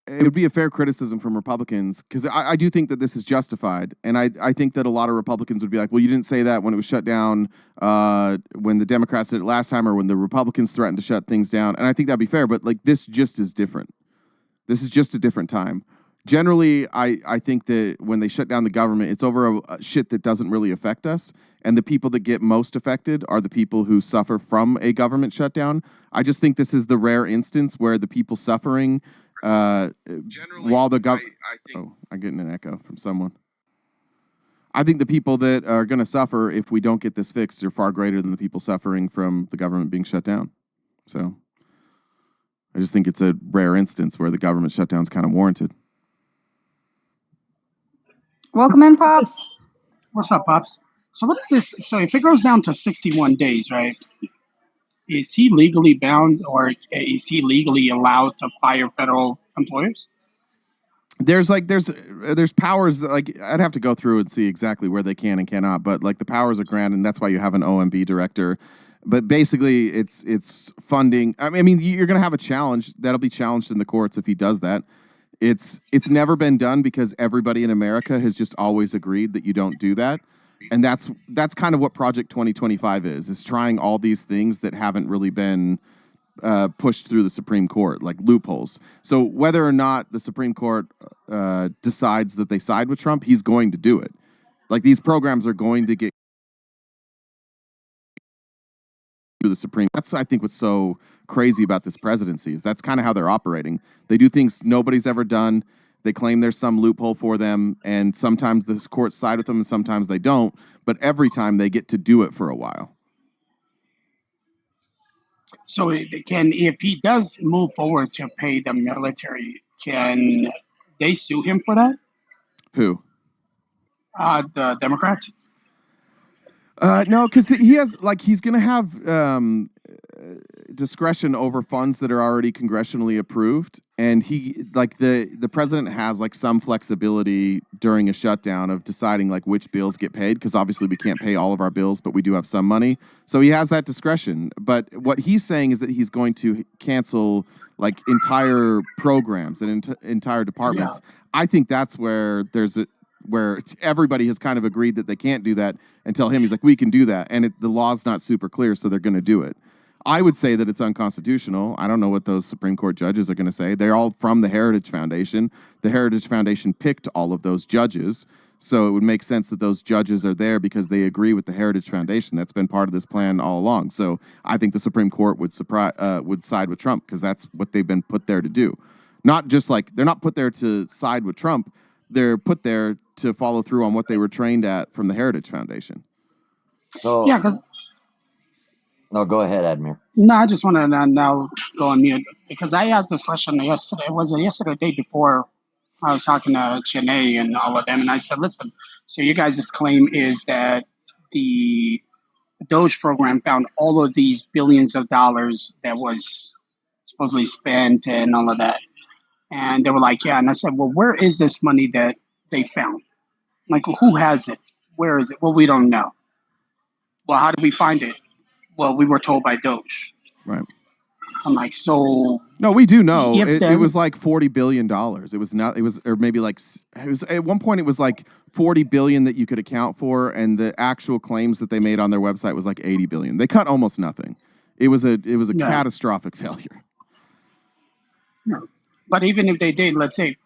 [SPEAKER 2] it would be a fair criticism from Republicans, because I do think that this is justified. And I think that a lot of Republicans would be like, well, you didn't say that when it was shut down, when the Democrats did it last time, or when the Republicans threatened to shut things down. And I think that'd be fair, but like this just is different. This is just a different time. Generally, I think that when they shut down the government, it's over a shit that doesn't really affect us. And the people that get most affected are the people who suffer from a government shutdown. I just think this is the rare instance where the people suffering while the government... I'm getting an echo from someone. I think the people that are going to suffer if we don't get this fixed are far greater than the people suffering from the government being shut down. So I just think it's a rare instance where the government shutdown is kind of warranted.
[SPEAKER 10] Welcome in, Pops.
[SPEAKER 5] What's up, Pops? So what is this? So if it goes down to 61 days, right? Is he legally bound, or is he legally allowed to fire federal employers?
[SPEAKER 2] There's powers that, like, I'd have to go through and see exactly where they can and cannot, but like the powers are granted, and that's why you have an OMB director. But basically, it's funding. I mean, you're going to have a challenge that'll be challenged in the courts if he does that. It's never been done because everybody in America has just always agreed that you don't do that. And that's kind of what Project 2025 is trying all these things that haven't really been pushed through the Supreme Court, like loopholes. So whether or not the Supreme Court decides that they side with Trump, he's going to do it. Like, these programs are going to get through the Supreme. That's, I think, what's so crazy about this presidency is that's kind of how they're operating. They do things nobody's ever done. They claim there's some loophole for them, and sometimes the courts side with them and sometimes they don't, but every time they get to do it for a while.
[SPEAKER 5] So if he does move forward to pay the military, can they sue him for that?
[SPEAKER 2] Who?
[SPEAKER 5] The Democrats?
[SPEAKER 2] No, because he has he's going to have discretion over funds that are already congressionally approved, and the president has some flexibility during a shutdown of deciding which bills get paid, because obviously we can't pay all of our bills, but we do have some money, so he has that discretion. But what he's saying is that he's going to cancel entire programs and entire departments. Yeah. I think that's where where everybody has kind of agreed that they can't do that until him. He's like, we can do that. And the law's not super clear, so they're going to do it. I would say that it's unconstitutional. I don't know what those Supreme Court judges are going to say. They're all from the Heritage Foundation. The Heritage Foundation picked all of those judges. So it would make sense that those judges are there because they agree with the Heritage Foundation. That's been part of this plan all along. So I think the Supreme Court would side with Trump, because that's what they've been put there to do. Not just they're not put there to side with Trump. They're put there to follow through on what they were trained at from the Heritage Foundation.
[SPEAKER 13] So
[SPEAKER 5] yeah, because
[SPEAKER 13] no, go ahead, Admir.
[SPEAKER 5] No, I just want to now go on mute, because I asked this question yesterday. Was it yesterday or the day before? I was talking to Janae and all of them, and I said, listen, so you guys' claim is that the Doge program found all of these billions of dollars that was supposedly spent and all of that. And they were like, yeah. And I said, well, where is this money that they found? Who has it? Where is it? Well, we don't know. Well, how did we find it? Well, we were told by Doge.
[SPEAKER 2] Right.
[SPEAKER 5] I'm like, so.
[SPEAKER 2] No, we do know. It was $40 billion. It was not, it was, or maybe it was, at one point it was $40 billion that you could account for. And the actual claims that they made on their website was $80 billion. They cut almost nothing. It was a catastrophic failure.
[SPEAKER 5] No. But even if they did, let's say,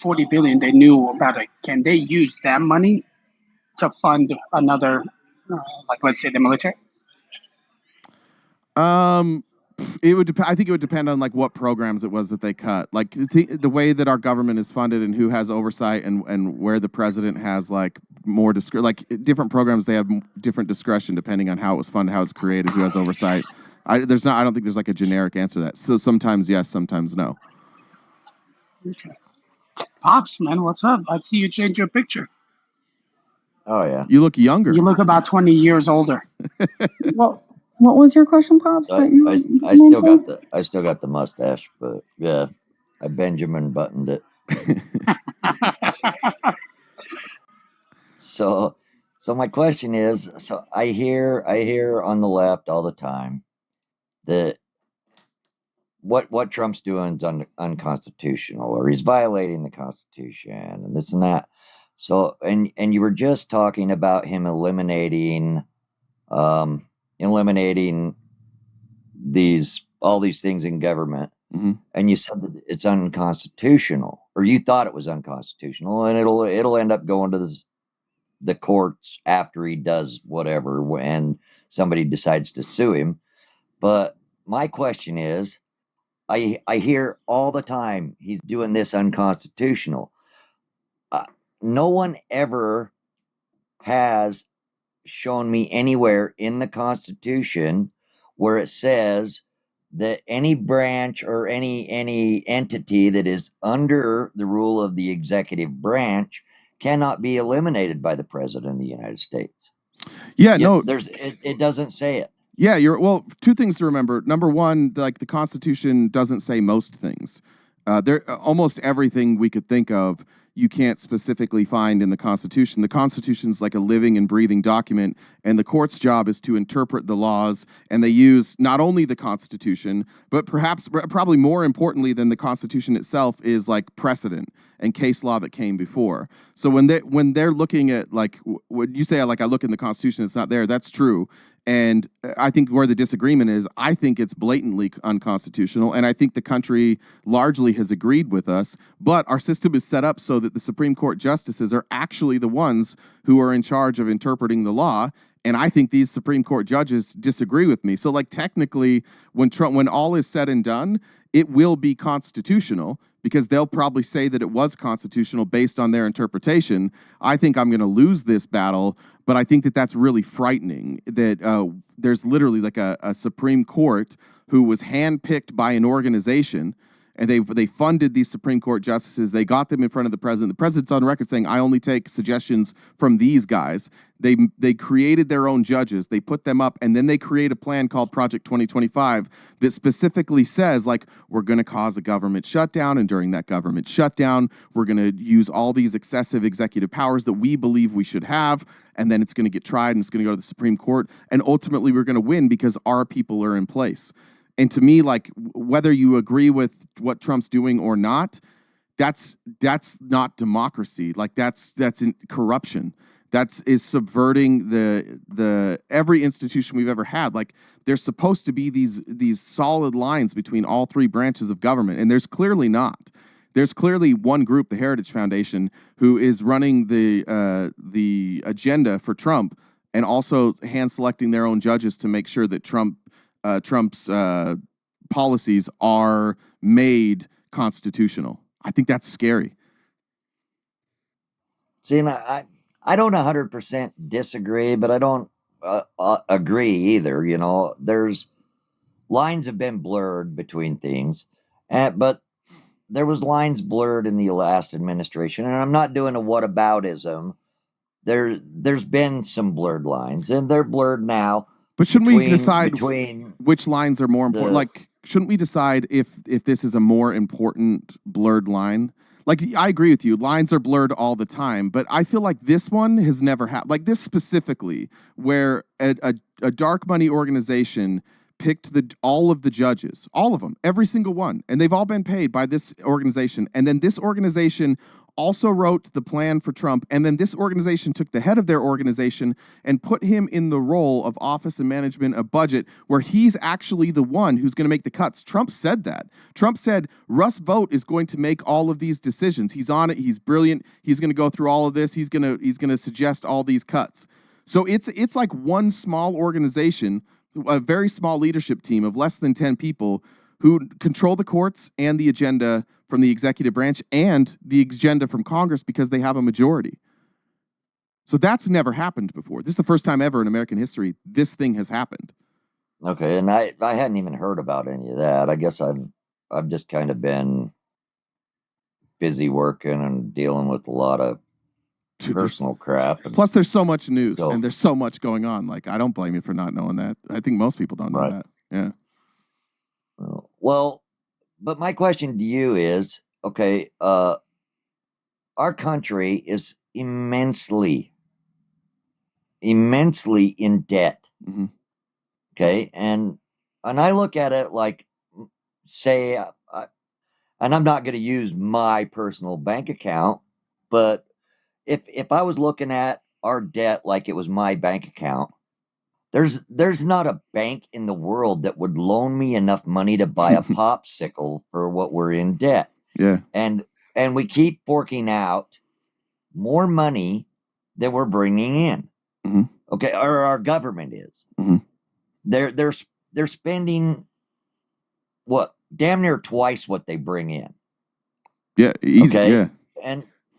[SPEAKER 5] 40 billion, they knew about it. Can they use that money to fund another, let's say, the military?
[SPEAKER 2] It would. I think it would depend on what programs it was that they cut. The way that our government is funded and who has oversight, and where the president has more different programs. They have different discretion depending on how it was funded, how it's created, who has oversight. I don't think there's a generic answer to that. So sometimes yes, sometimes no.
[SPEAKER 5] Okay. Pops, man, what's up? I see you change your picture.
[SPEAKER 13] Oh, yeah.
[SPEAKER 2] You look younger.
[SPEAKER 5] You look about 20 years older.
[SPEAKER 10] Well, what was your question, Pops?
[SPEAKER 13] I still got the mustache, but yeah, I Benjamin buttoned it. So my question is, so I hear on the left all the time that what Trump's doing is unconstitutional, or he's violating the Constitution, and this and that. So, and you were just talking about him eliminating all these things in government,
[SPEAKER 2] mm-hmm.
[SPEAKER 13] and you said that it's unconstitutional, or you thought it was unconstitutional, and it'll end up going to the courts after he does whatever, when somebody decides to sue him. But my question is, I hear all the time he's doing this unconstitutional. No one ever has shown me anywhere in the Constitution where it says that any branch or any entity that is under the rule of the executive branch cannot be eliminated by the president of the United States.
[SPEAKER 2] Yeah,
[SPEAKER 13] no, it doesn't say it.
[SPEAKER 2] Yeah, two things to remember. Number one, the Constitution doesn't say most things. Almost everything we could think of, you can't specifically find in the Constitution. The Constitution's like a living and breathing document, and the court's job is to interpret the laws, and they use not only the Constitution, but probably more importantly than the Constitution itself is precedent and case law that came before. So when they're looking at when you say I look in the Constitution, it's not there, that's true. And I think where the disagreement is, I think it's blatantly unconstitutional, and I think the country largely has agreed with us, but our system is set up so that the Supreme Court justices are actually the ones who are in charge of interpreting the law, and I think these Supreme Court judges disagree with me. So technically, when all is said and done, it will be constitutional because they'll probably say that it was constitutional based on their interpretation. I think I'm going to lose this battle, but I think that that's really frightening, that there's literally like a Supreme Court who was handpicked by an organization, and they funded these Supreme Court justices. They got them in front of the president. The president's on record saying, I only take suggestions from these guys. They created their own judges. They put them up, and then they create a plan called Project 2025 that specifically says, like, we're going to cause a government shutdown, and during that government shutdown, we're going to use all these excessive executive powers that we believe we should have, and then it's going to get tried, and it's going to go to the Supreme Court, and ultimately we're going to win because our people are in place. And to me, like, whether you agree with what Trump's doing or not, that's not democracy. Like, that's corruption. Is subverting the every institution we've ever had. Like, there's supposed to be these solid lines between all three branches of government, and there's clearly not. There's clearly one group, the Heritage Foundation, who is running the agenda for Trump, and also hand selecting their own judges to make sure that Trump's policies are made constitutional. I think that's scary.
[SPEAKER 13] See, and I don't 100% disagree, but I don't agree either. You know, there's lines have been blurred between things, but there was lines blurred in the last administration, and I'm not doing a whataboutism. There's been some blurred lines, and they're blurred now.
[SPEAKER 2] But shouldn't we decide which lines are more important? Like, shouldn't we decide if this is a more important blurred line? Like, I agree with you. Lines are blurred all the time, but I feel like this one has never happened. Like this specifically, where a dark money organization picked all of the judges, all of them, every single one, and they've all been paid by this organization. And then this organization also wrote the plan for Trump, and then this organization took the head of their organization and put him in the role of office and management of budget, where he's actually the one who's going to make the cuts. Trump said that. Trump said Russ Vought is going to make all of these decisions. He's on it. He's brilliant. He's going to go through all of this. He's going to suggest all these cuts. So it's like one small organization, a very small leadership team of less than 10 people who control the courts and the agenda from the executive branch and the agenda from Congress because they have a majority. So that's never happened before. This is the first time ever in American history this thing has happened.
[SPEAKER 13] Okay, and I hadn't even heard about any of that. I guess I've just kind of been busy working and dealing with a lot of personal crap.
[SPEAKER 2] Plus, there's so much news and there's so much going on. Like, I don't blame you for not knowing that. I think most people don't know that. Yeah.
[SPEAKER 13] Well, but my question to you is, okay, our country is immensely in debt.
[SPEAKER 2] Mm-hmm.
[SPEAKER 13] Okay, and I look at it like, say, and I'm not going to use my personal bank account, but if I was looking at our debt like it was my bank account, there's not a bank in the world that would loan me enough money to buy a popsicle for what we're in debt.
[SPEAKER 2] Yeah.
[SPEAKER 13] And we keep forking out more money than we're bringing in.
[SPEAKER 2] Mm-hmm.
[SPEAKER 13] Okay, or our government is.
[SPEAKER 2] Mm-hmm.
[SPEAKER 13] They're spending what, damn near twice what they bring in.
[SPEAKER 2] Yeah, easy.
[SPEAKER 13] Okay?
[SPEAKER 2] Yeah.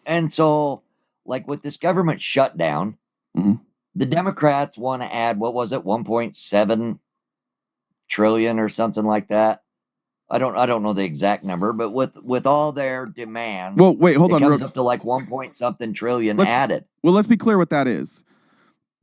[SPEAKER 13] And so, like, with this government shutdown,
[SPEAKER 2] mm-hmm.
[SPEAKER 13] the Democrats want to add, what was it, 1.7 trillion or something like that. I don't know the exact number, but with all their demands,
[SPEAKER 2] well, wait, hold on,
[SPEAKER 13] it comes up to like 1.something trillion added.
[SPEAKER 2] Well, let's be clear what that is.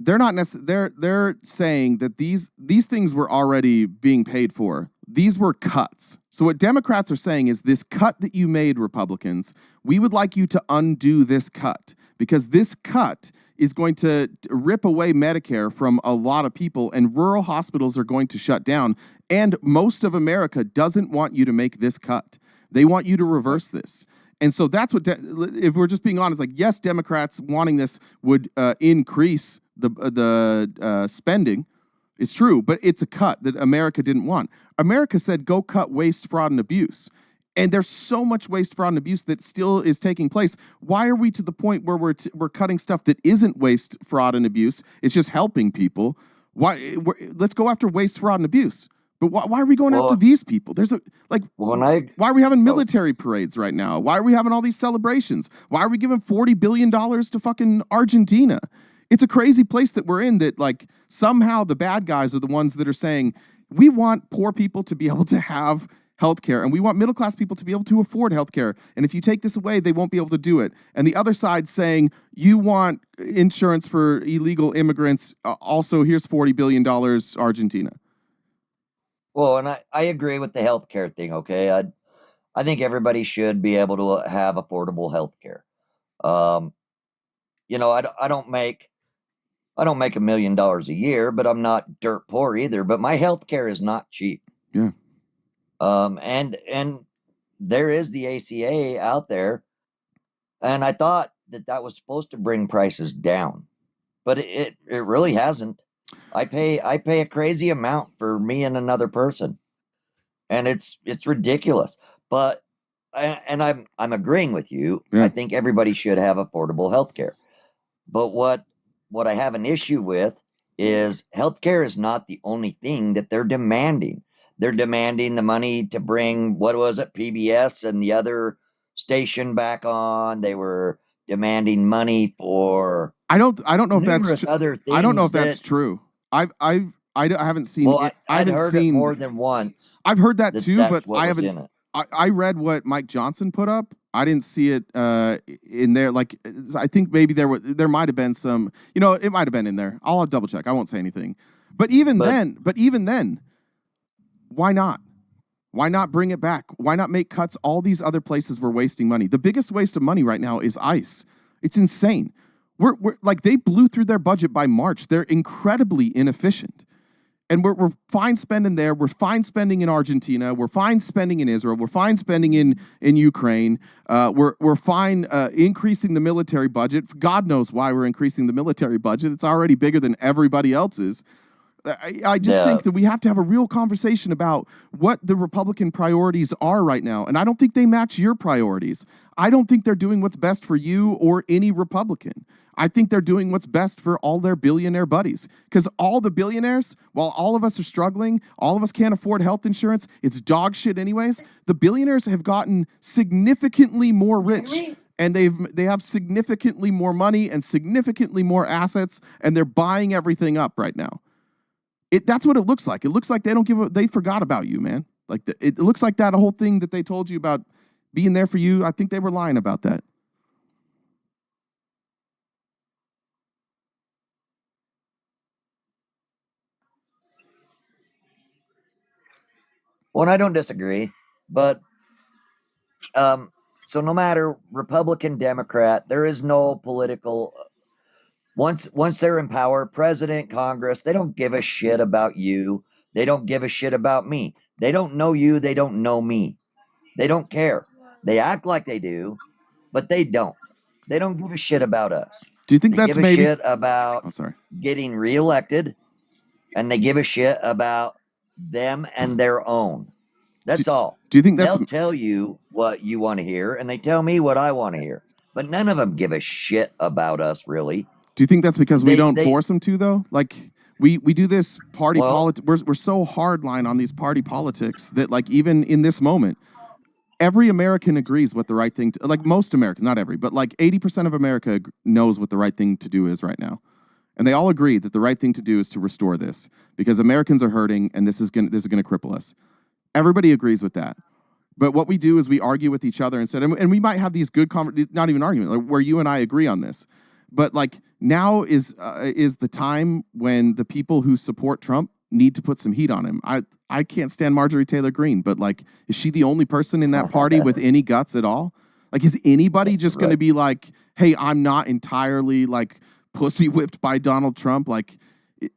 [SPEAKER 2] They're not they're saying that these things were already being paid for. These were cuts. So what Democrats are saying is, this cut that you made, Republicans, we would like you to undo this cut, because this cut is going to rip away Medicare from a lot of people, and rural hospitals are going to shut down. And most of America doesn't want you to make this cut. They want you to reverse this. And so that's what, if we're just being honest, like, yes, Democrats wanting this would increase the spending. It's true, but it's a cut that America didn't want. America said, go cut waste, fraud, and abuse. And there's so much waste, fraud, and abuse that still is taking place. Why are we to the point where we're cutting stuff that isn't waste, fraud, and abuse? It's just helping people. Let's go after waste, fraud, and abuse But why are we going after these people? There's why are we having military parades right now? Why are we having all these celebrations? Why are we giving $40 billion to fucking Argentina? It's a crazy place that we're in, that like somehow the bad guys are the ones that are saying, we want poor people to be able to have healthcare, and we want middle class people to be able to afford healthcare. And if you take this away, they won't be able to do it. And the other side saying, you want insurance for illegal immigrants. Also, here's $40 billion, Argentina.
[SPEAKER 13] Well, and I agree with the healthcare thing. Okay, I think everybody should be able to have affordable healthcare. You know, I don't make $1 million a year, but I'm not dirt poor either. But my healthcare is not cheap.
[SPEAKER 2] Yeah.
[SPEAKER 13] And there is the ACA out there, and I thought that was supposed to bring prices down, but it really hasn't. I pay a crazy amount for me and another person, and it's ridiculous. But I'm agreeing with you.
[SPEAKER 2] Yeah.
[SPEAKER 13] I think everybody should have affordable healthcare. But what I have an issue with is healthcare is not the only thing that they're demanding. They're demanding the money to bring, what was it, PBS and the other station back on. They were demanding money for
[SPEAKER 2] I don't know if that's
[SPEAKER 13] numerous other things.
[SPEAKER 2] I don't know if that's true. I haven't seen
[SPEAKER 13] Well,
[SPEAKER 2] it.
[SPEAKER 13] I've heard it more than once.
[SPEAKER 2] I've heard that too,
[SPEAKER 13] that's
[SPEAKER 2] but
[SPEAKER 13] what
[SPEAKER 2] I
[SPEAKER 13] was
[SPEAKER 2] haven't.
[SPEAKER 13] in it.
[SPEAKER 2] I read what Mike Johnson put up. I didn't see it in there. Like, I think maybe there might have been some. You know, it might have been in there. I'll have double check. I won't say anything. But even then, why not? Why not bring it back? Why not make cuts? All these other places we're wasting money. The biggest waste of money right now is ICE. It's insane. We're like, they blew through their budget by March. They're incredibly inefficient. And we're fine spending there. We're fine spending in Argentina. We're fine spending in Israel. We're fine spending in Ukraine. We're fine increasing the military budget. God knows why we're increasing the military budget. It's already bigger than everybody else's. I just think that we have to have a real conversation about what the Republican priorities are right now. And I don't think they match your priorities. I don't think they're doing what's best for you or any Republican. I think they're doing what's best for all their billionaire buddies. Because all the billionaires, while all of us are struggling, all of us can't afford health insurance, it's dog shit anyways, the billionaires have gotten significantly more rich. And they have significantly more money and significantly more assets, and they're buying everything up right now. That's what it looks like. It looks like they forgot about you, man. Like it looks like that whole thing that they told you about being there for you. I think they were lying about that.
[SPEAKER 13] Well, I don't disagree, but so no matter Republican, Democrat, there is no political. Once they're in power, president, Congress, they don't give a shit about you. They don't give a shit about me. They don't know you. They don't know me. They don't care. They act like they do, but they don't. They don't give a shit about us.
[SPEAKER 2] Do you think
[SPEAKER 13] they
[SPEAKER 2] that's
[SPEAKER 13] give
[SPEAKER 2] maybe
[SPEAKER 13] a shit about getting reelected, and they give a shit about them and their own. That's all.
[SPEAKER 2] Do you think that's
[SPEAKER 13] They'll tell you what you want to hear, and they tell me what I want to hear. But none of them give a shit about us, really.
[SPEAKER 2] Do you think that's because we don't force them to, though? Like, we do this party politics. We're so hardline on these party politics that, like, even in this moment, every American agrees what the right thing to, like, most Americans, not every, but like 80% of America knows what the right thing to do is right now. And they all agree that the right thing to do is to restore this, because Americans are hurting and this is going to cripple us. Everybody agrees with that. But what we do is we argue with each other instead. And we might have these good not even arguments, like where you and I agree on this. But like, now is the time when the people who support Trump need to put some heat on him. I can't stand Marjorie Taylor Greene, but like, is she the only person in that party with any guts at all? Like, is anybody just going to be like, hey, I'm not entirely like pussy whipped by Donald Trump? Like,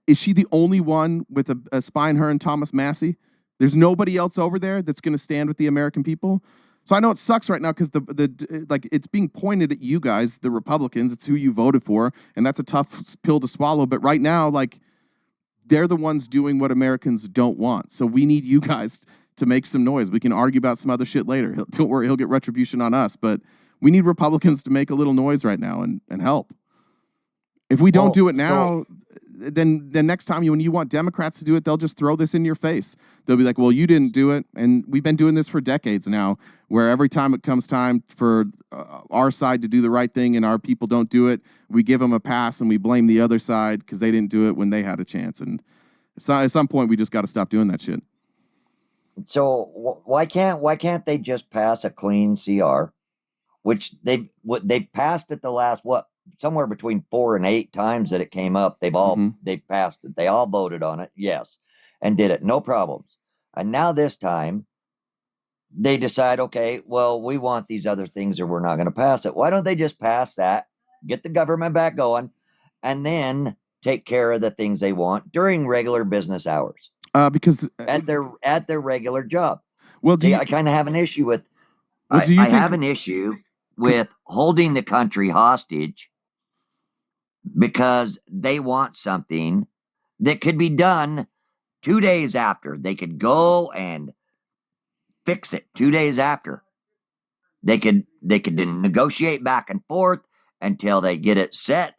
[SPEAKER 2] is she the only one with a spine, her and Thomas Massey? There's nobody else over there that's going to stand with the American people. So I know it sucks right now because like, it's being pointed at you guys, the Republicans. It's who you voted for, and that's a tough pill to swallow. But right now, like, they're the ones doing what Americans don't want. So we need you guys to make some noise. We can argue about some other shit later. Don't worry, he'll get retribution on us. But we need Republicans to make a little noise right now and help. If we don't do it now, then the next time when you want Democrats to do it, they'll just throw this in your face. They'll be like, well, you didn't do it. And we've been doing this for decades now, where every time it comes time for our side to do the right thing and our people don't do it, we give them a pass and we blame the other side because they didn't do it when they had a chance. And so at some point, we just got to stop doing that shit.
[SPEAKER 13] So why can't they just pass a clean CR, which they've passed it the last, somewhere between 4 and 8 times that it came up. They've passed it. They all voted on it. Yes. And did it. No problems. And now this time they decide, okay, well, we want these other things or we're not going to pass it. Why don't they just pass that, get the government back going, and then take care of the things they want during regular business hours?
[SPEAKER 2] Because
[SPEAKER 13] at their regular job.
[SPEAKER 2] Well,
[SPEAKER 13] I kind of have an issue with.
[SPEAKER 2] Well,
[SPEAKER 13] I have an issue with holding the country hostage because they want something that could be done 2 days after. They could go and fix it 2 days after. They could negotiate back and forth until they get it set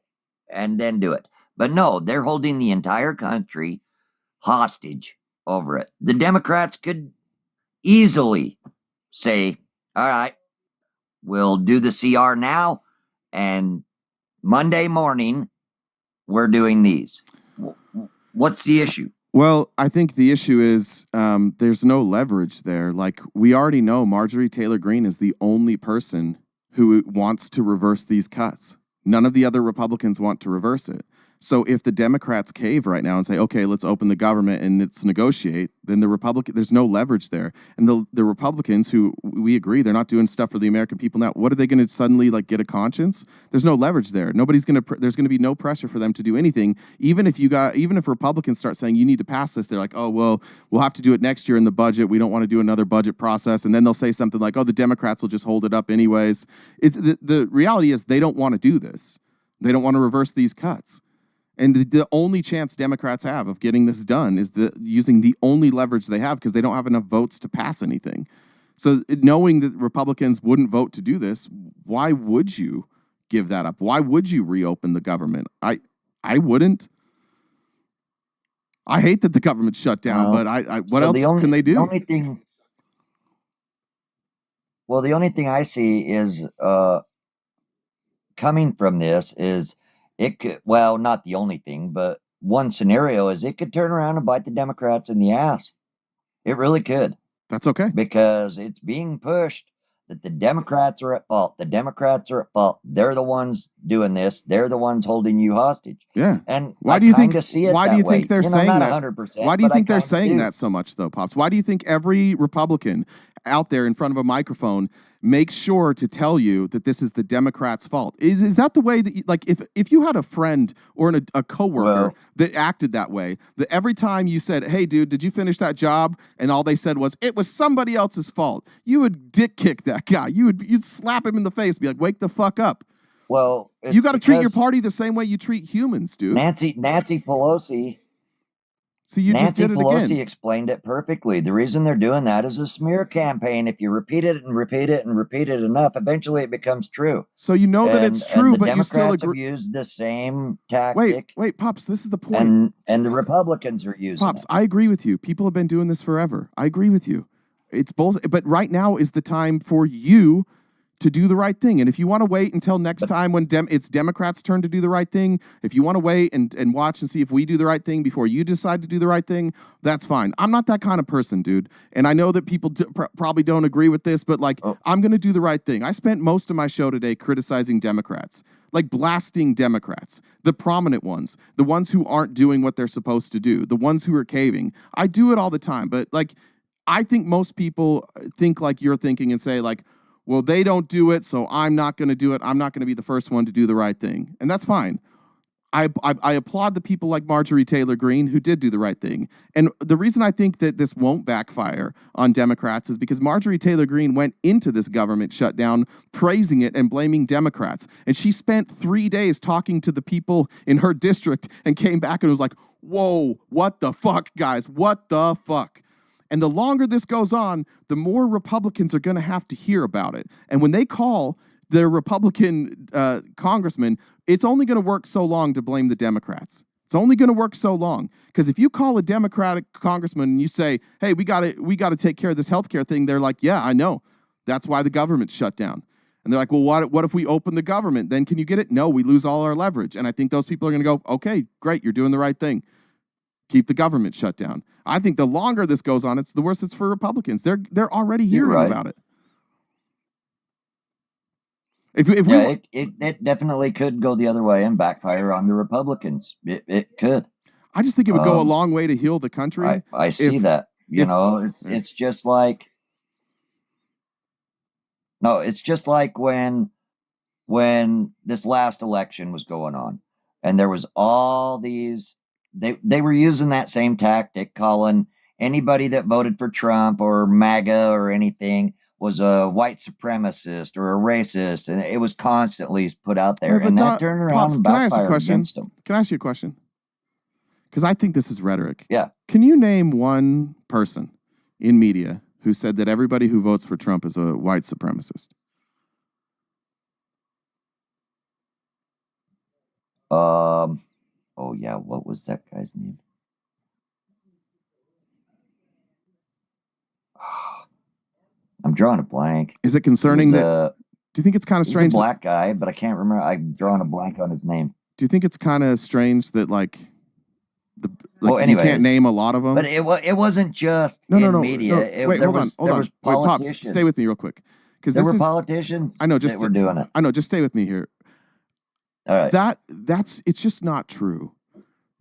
[SPEAKER 13] and then do it. But no, they're holding the entire country hostage over it. The Democrats could easily say, all right, we'll do the CR now, and Monday morning, we're doing these. What's the issue?
[SPEAKER 2] Well, I think the issue is there's no leverage there. Like, we already know Marjorie Taylor Greene is the only person who wants to reverse these cuts. None of the other Republicans want to reverse it. So if the Democrats cave right now and say, okay, let's open the government and let's negotiate, then there's no leverage there. And the Republicans, who we agree, they're not doing stuff for the American people now. What are they going to suddenly get a conscience? There's no leverage there. There's going to be no pressure for them to do anything. Even if Republicans start saying you need to pass this, they're like, oh, well, we'll have to do it next year in the budget. We don't want to do another budget process. And then they'll say something like, oh, the Democrats will just hold it up anyways. The reality is they don't want to do this. They don't want to reverse these cuts. And the only chance Democrats have of getting this done is using the only leverage they have, because they don't have enough votes to pass anything. So knowing that Republicans wouldn't vote to do this, why would you give that up? Why would you reopen the government? I wouldn't. I hate that the government's shut down, but what else can they do?
[SPEAKER 13] The only thing I see is coming from this is it could, well, not the only thing, but one scenario is it could turn around and bite the Democrats in the ass. It really could.
[SPEAKER 2] That's okay.
[SPEAKER 13] Because it's being pushed that the Democrats are at fault. The Democrats are at fault. They're the ones doing this. They're the ones holding you hostage.
[SPEAKER 2] Yeah.
[SPEAKER 13] And
[SPEAKER 2] why do you think they're
[SPEAKER 13] saying
[SPEAKER 2] that?
[SPEAKER 13] 100%,
[SPEAKER 2] Why do you think they're saying that so much, though, Pops? Why do you think every Republican out there in front of a microphone makes sure to tell you that this is the Democrats' fault? Is that the way that if you had a friend or a coworker that acted that way, that every time you said, hey, dude, did you finish that job? And all they said was, it was somebody else's fault. You would dick kick that guy. You'd slap him in the face, be like, wake the fuck up.
[SPEAKER 13] Well,
[SPEAKER 2] you got to treat your party the same way you treat humans, dude.
[SPEAKER 13] Nancy Pelosi.
[SPEAKER 2] See, you just did it
[SPEAKER 13] Nancy Pelosi
[SPEAKER 2] again.
[SPEAKER 13] explained it perfectly. The reason they're doing that is a smear campaign. If you repeat it and repeat it and repeat it enough, eventually it becomes true.
[SPEAKER 2] So you know that it's true, but you still
[SPEAKER 13] agree. The Democrats have used the same tactic.
[SPEAKER 2] Wait, Pops, this is the point.
[SPEAKER 13] And the Republicans are using
[SPEAKER 2] Pops, I agree with you. People have been doing this forever. I agree with you. It's bullshit. But right now is the time for you to do the right thing. And if you want to wait until next time when it's Democrats' turn to do the right thing, if you want to wait and watch and see if we do the right thing before you decide to do the right thing, that's fine. I'm not that kind of person, dude. And I know that people probably don't agree with this, but I'm going to do the right thing. I spent most of my show today criticizing Democrats, blasting Democrats, the prominent ones, the ones who aren't doing what they're supposed to do, the ones who are caving. I do it all the time, but I think most people think like you're thinking and say well, they don't do it, so I'm not going to do it. I'm not going to be the first one to do the right thing. And that's fine. I applaud the people like Marjorie Taylor Greene who did do the right thing. And the reason I think that this won't backfire on Democrats is because Marjorie Taylor Greene went into this government shutdown praising it and blaming Democrats. And she spent 3 days talking to the people in her district and came back and was like, whoa, what the fuck, guys? What the fuck? And the longer this goes on, the more Republicans are going to have to hear about it. And when they call their Republican congressman, it's only going to work so long to blame the Democrats. It's only going to work so long. Because if you call a Democratic congressman and you say, hey, we got to take care of this healthcare thing, they're like, yeah, I know. That's why the government's shut down. And they're like, well, what if we open the government? Then can you get it? No, we lose all our leverage. And I think those people are going to go, okay, great, you're doing the right thing. Keep the government shut down. I think the longer this goes on, it's the worse it's for Republicans. They're already hearing about it.
[SPEAKER 13] It definitely could go the other way and backfire on the Republicans. It could.
[SPEAKER 2] I just think it would go a long way to heal the country.
[SPEAKER 13] I see that. It's just like when this last election was going on, and there was all these. They were using that same tactic, calling anybody that voted for Trump or MAGA or anything was a white supremacist or a racist, and it was constantly put out there. And that turned around and backfired against them.
[SPEAKER 2] Can I ask you a question? Because I think this is rhetoric.
[SPEAKER 13] Yeah.
[SPEAKER 2] Can you name one person in media who said that everybody who votes for Trump is a white supremacist?
[SPEAKER 13] Oh yeah, what was that guy's name? I'm drawing a blank.
[SPEAKER 2] Is it concerning that? Do you think it's kind of strange?
[SPEAKER 13] He's a black guy, but I can't remember. I'm drawing a blank on his name.
[SPEAKER 2] Do you think it's kind of strange that you can't name a lot of them?
[SPEAKER 13] But it wasn't just in media.
[SPEAKER 2] Wait, hold on.
[SPEAKER 13] Wait,
[SPEAKER 2] Pops, stay with me real quick. Because
[SPEAKER 13] there were politicians.
[SPEAKER 2] I know.
[SPEAKER 13] That were doing it.
[SPEAKER 2] I know. Just stay with me here.
[SPEAKER 13] All right.
[SPEAKER 2] It's just not true.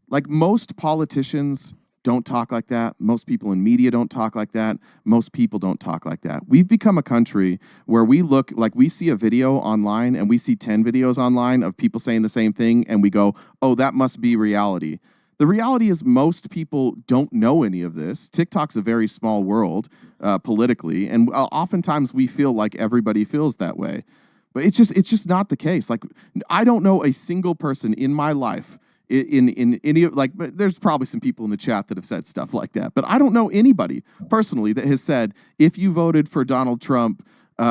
[SPEAKER 2] Like, most politicians don't talk like that. Most people in media don't talk like that. Most people don't talk like that. We've become a country where we see a video online and we see 10 videos online of people saying the same thing, and we go, oh, that must be reality. The reality is most people don't know any of this. TikTok's a very small world politically, and oftentimes we feel like everybody feels that way. But it's just not the case. Like, I don't know a single person in my life in any, like, there's probably some people in the chat that have said stuff like that, but I don't know anybody personally that has said, if you voted for Donald Trump,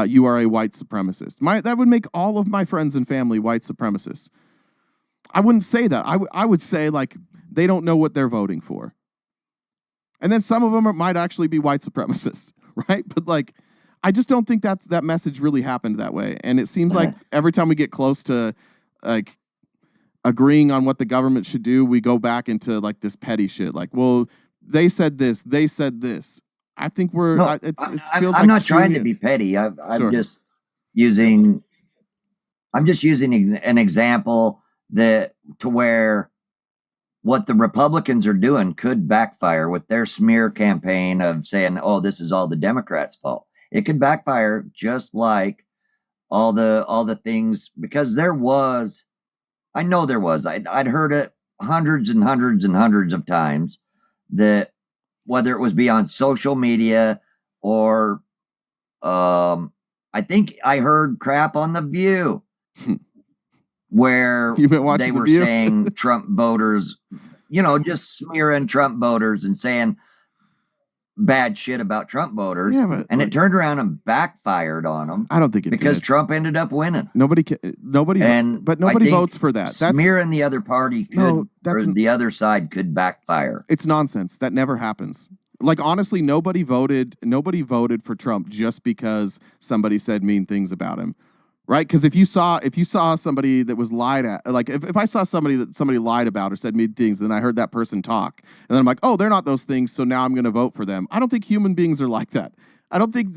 [SPEAKER 2] you are a white supremacist. That would make all of my friends and family white supremacists. I wouldn't say that. I would say, like, they don't know what they're voting for. And then some of them might actually be white supremacists, right? But, like, I just don't think that message really happened that way. And it seems like every time we get close to, like, agreeing on what the government should do, we go back into, like, this petty shit. Like, well, they said this. I think we're.
[SPEAKER 13] No, I'm not trying to be petty. I'm just using an example to where what the Republicans are doing could backfire with their smear campaign of saying, "Oh, this is all the Democrats' fault." It could backfire just like all the things, because I know there was. I'd heard it hundreds and hundreds and hundreds of times, that whether it was be on social media or I think I heard crap on The View where they were saying Trump voters, just smearing Trump voters and saying bad shit about Trump voters, and it turned around and backfired on them.
[SPEAKER 2] I don't think it
[SPEAKER 13] because
[SPEAKER 2] did.
[SPEAKER 13] Trump ended up winning.
[SPEAKER 2] Nobody votes for that.
[SPEAKER 13] Smearing the other party or the other side could backfire.
[SPEAKER 2] It's nonsense. That never happens. Like, honestly, nobody voted for Trump just because somebody said mean things about him. Right? Because if you saw somebody that was lied at, like, if I saw somebody that somebody lied about or said mean things, then I heard that person talk, and then I'm like, oh, they're not those things, so now I'm going to vote for them. I don't think human beings are like that. I don't think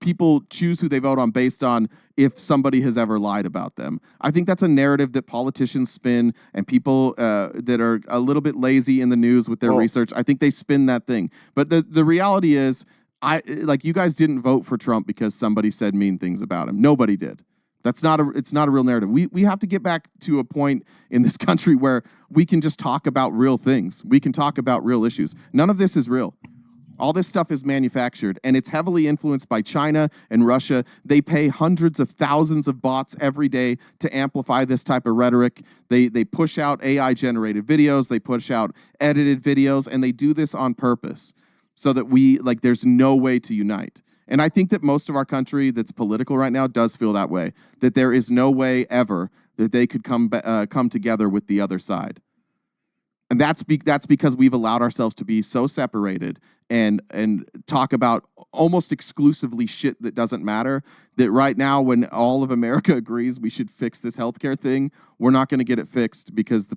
[SPEAKER 2] people choose who they vote on based on if somebody has ever lied about them. I think that's a narrative that politicians spin, and people that are a little bit lazy in the news with their research, I think they spin that thing. But the reality is, you guys didn't vote for Trump because somebody said mean things about him. Nobody did. It's not a real narrative. We have to get back to a point in this country where we can just talk about real things. We can talk about real issues. None of this is real. All this stuff is manufactured, and it's heavily influenced by China and Russia. They pay hundreds of thousands of bots every day to amplify this type of rhetoric. They push out AI-generated videos. They push out edited videos, and they do this on purpose so that there's no way to unite. And I think that most of our country that's political right now does feel that way, that there is no way ever that they could come together with the other side. And that's because we've allowed ourselves to be so separated and talk about almost exclusively shit that doesn't matter, that right now when all of America agrees we should fix this healthcare thing, we're not going to get it fixed because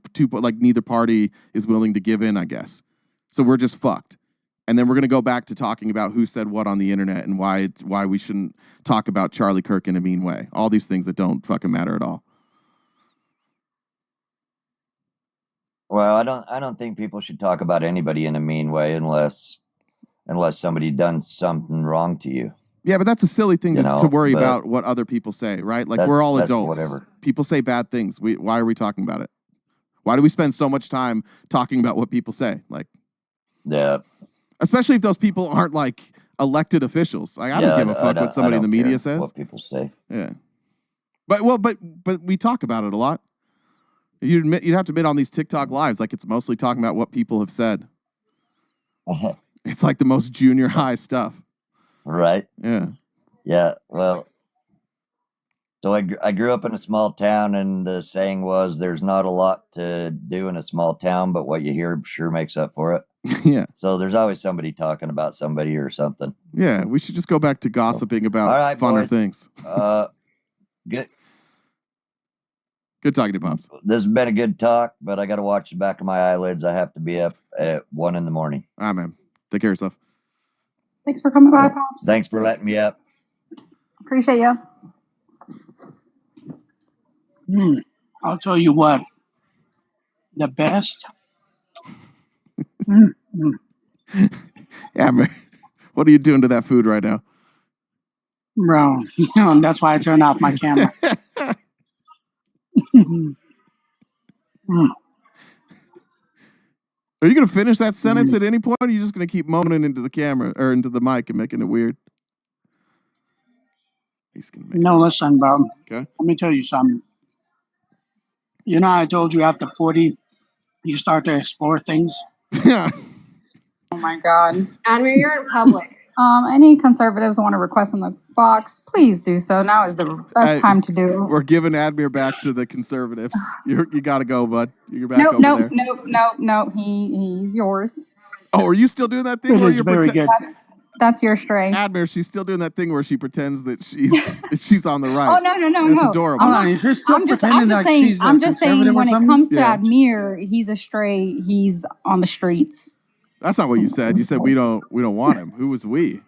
[SPEAKER 2] neither party is willing to give in, I guess. So we're just fucked. And then we're going to go back to talking about who said what on the internet and why we shouldn't talk about Charlie Kirk in a mean way. All these things that don't fucking matter at all.
[SPEAKER 13] Well, I don't think people should talk about anybody in a mean way unless somebody done something wrong to you.
[SPEAKER 2] Yeah, but that's a silly thing to worry about what other people say, right? Like, we're all adults.
[SPEAKER 13] Whatever.
[SPEAKER 2] People say bad things. Why are we talking about it? Why do we spend so much time talking about what people say? Like,
[SPEAKER 13] yeah.
[SPEAKER 2] Especially if those people aren't like elected officials. Like, I don't give a fuck what somebody in the media says.
[SPEAKER 13] What people say.
[SPEAKER 2] Yeah. But we talk about it a lot. You'd have to admit on these TikTok lives, like, it's mostly talking about what people have said. It's like the most junior high stuff.
[SPEAKER 13] Right.
[SPEAKER 2] Yeah.
[SPEAKER 13] Yeah. Well, so I grew up in a small town, and the saying was, there's not a lot to do in a small town, but what you hear sure makes up for it.
[SPEAKER 2] Yeah.
[SPEAKER 13] So there's always somebody talking about somebody or something.
[SPEAKER 2] Yeah. We should just go back to gossiping about funner things. Good talking to you, Pops.
[SPEAKER 13] This has been a good talk, but I got to watch the back of my eyelids. I have to be up at 1 a.m. All
[SPEAKER 2] right, man. Take care of yourself.
[SPEAKER 10] Thanks for coming by, Pops.
[SPEAKER 13] Thanks for letting me up.
[SPEAKER 10] Appreciate you.
[SPEAKER 5] I'll tell you what. The best.
[SPEAKER 2] Yeah, man. What are you doing to that food right now?
[SPEAKER 5] Bro, that's why I turned off my camera.
[SPEAKER 2] Are you going to finish that sentence at any point, or are you just going to keep moaning into the camera or into the mic and making it weird?
[SPEAKER 5] No, listen, bro.
[SPEAKER 2] Okay.
[SPEAKER 5] Let me tell you something. You know, I told you after 40, you start to explore things.
[SPEAKER 2] Yeah.
[SPEAKER 10] Oh my God.
[SPEAKER 3] Admir, you're in public.
[SPEAKER 10] Any conservatives want to request in the box, please do so. Now is the best time to do.
[SPEAKER 2] We're giving Admir back to the conservatives. You got to go, bud. You're back over there.
[SPEAKER 10] Nope. He's yours.
[SPEAKER 2] Oh, are you still doing that thing where you're pretending?
[SPEAKER 10] That's your stray.
[SPEAKER 2] Admir, she's still doing that thing where she pretends that she's on the right.
[SPEAKER 10] Oh no.
[SPEAKER 2] That's adorable.
[SPEAKER 10] I'm just saying when it comes to Admir, he's a stray. He's on the streets.
[SPEAKER 2] That's not what you said. You said we don't want him. Who was we?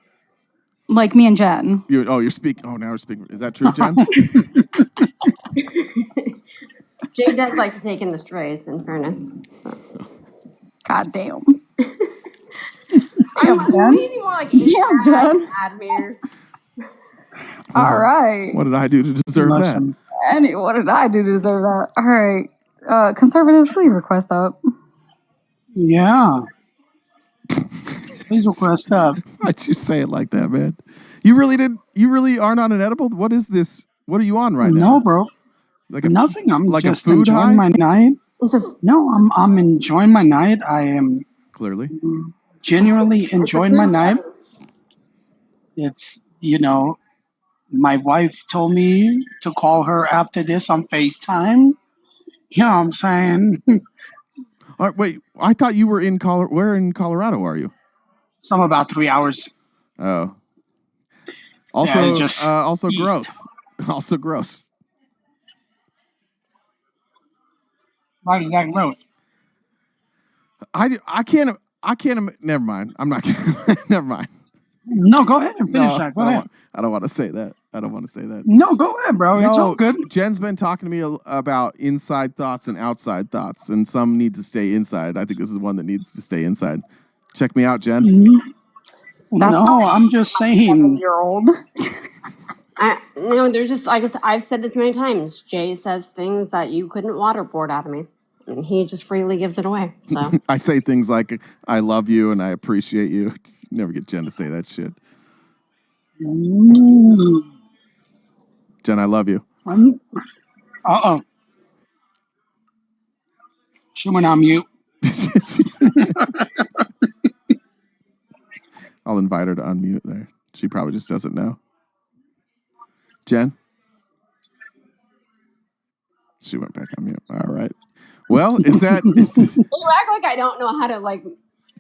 [SPEAKER 10] Like me and Jen.
[SPEAKER 2] You're speaking. Oh, now we're speaking. Is that true, Jen?
[SPEAKER 3] Jay does like to take in the strays, in fairness. So.
[SPEAKER 10] God damn.
[SPEAKER 3] I'm really more like
[SPEAKER 10] Jen.
[SPEAKER 3] Admir.
[SPEAKER 10] All right.
[SPEAKER 2] What did I do to deserve that?
[SPEAKER 10] What did I do to deserve that? All right. Conservatives, please request up.
[SPEAKER 5] Yeah. Please request up.
[SPEAKER 2] Why'd you say it like that, man? You really are not an edible? What is this? What are you on right now?
[SPEAKER 5] No, bro.
[SPEAKER 2] Like
[SPEAKER 5] nothing. I'm
[SPEAKER 2] like
[SPEAKER 5] just
[SPEAKER 2] a food
[SPEAKER 5] enjoying
[SPEAKER 2] high?
[SPEAKER 5] my night. No, I'm enjoying my night. I am
[SPEAKER 2] clearly
[SPEAKER 5] genuinely enjoying my night. It's, my wife told me to call her after this on FaceTime. You know what I'm saying?
[SPEAKER 2] All right, wait, I thought you were in Colorado. Where in Colorado are you?
[SPEAKER 5] So I'm about 3 hours.
[SPEAKER 2] Oh. Also,
[SPEAKER 5] Yeah, just
[SPEAKER 2] also
[SPEAKER 5] east.
[SPEAKER 2] gross. Also gross.
[SPEAKER 5] Why is that gross?
[SPEAKER 2] I can't. Never mind. I'm not. Never mind.
[SPEAKER 5] No, go ahead and finish that. Go ahead.
[SPEAKER 2] I don't want to say that.
[SPEAKER 5] No, go ahead, bro. It's all good.
[SPEAKER 2] Jen's been talking to me about inside thoughts and outside thoughts, and some need to stay inside. I think this is one that needs to stay inside. Check me out, Jen.
[SPEAKER 5] No, I'm just saying.
[SPEAKER 10] 7-year-old.
[SPEAKER 3] There's just, like I've said this many times. Jay says things that you couldn't waterboard out of me. And he just freely gives it away. So
[SPEAKER 2] I say things like "I love you" and "I appreciate you." You never get Jen to say that shit. Jen, I love you.
[SPEAKER 5] She went on mute.
[SPEAKER 2] I'll invite her to unmute there. She probably just doesn't know. Jen? She went back on mute. All right. Well,
[SPEAKER 3] You act like I don't know how to like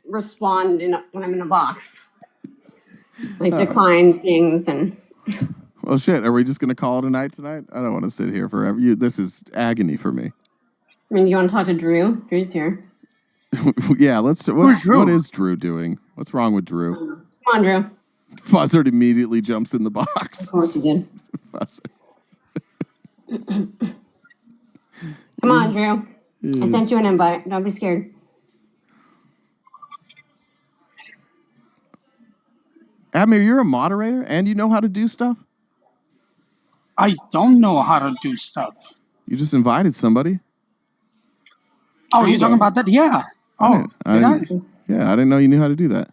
[SPEAKER 3] respond when I'm in a box, like decline things and.
[SPEAKER 2] Well, shit. Are we just gonna call it a night tonight? I don't want to sit here forever. This is agony for me.
[SPEAKER 3] I mean, you want to talk to Drew? Drew's here.
[SPEAKER 2] Yeah, let's. What is Drew doing? What's wrong with Drew?
[SPEAKER 3] Come on, Drew.
[SPEAKER 2] Fuzzard immediately jumps in the box.
[SPEAKER 3] Of course he did.
[SPEAKER 2] Fuzzard.
[SPEAKER 3] Come on, Drew. I sent you an invite. Don't be scared.
[SPEAKER 2] Admir, you're a moderator and you know how to do stuff?
[SPEAKER 5] I don't know how to do stuff.
[SPEAKER 2] You just invited somebody.
[SPEAKER 5] Oh, you're talking about that? Yeah. Oh,
[SPEAKER 2] I didn't know you knew how to do that.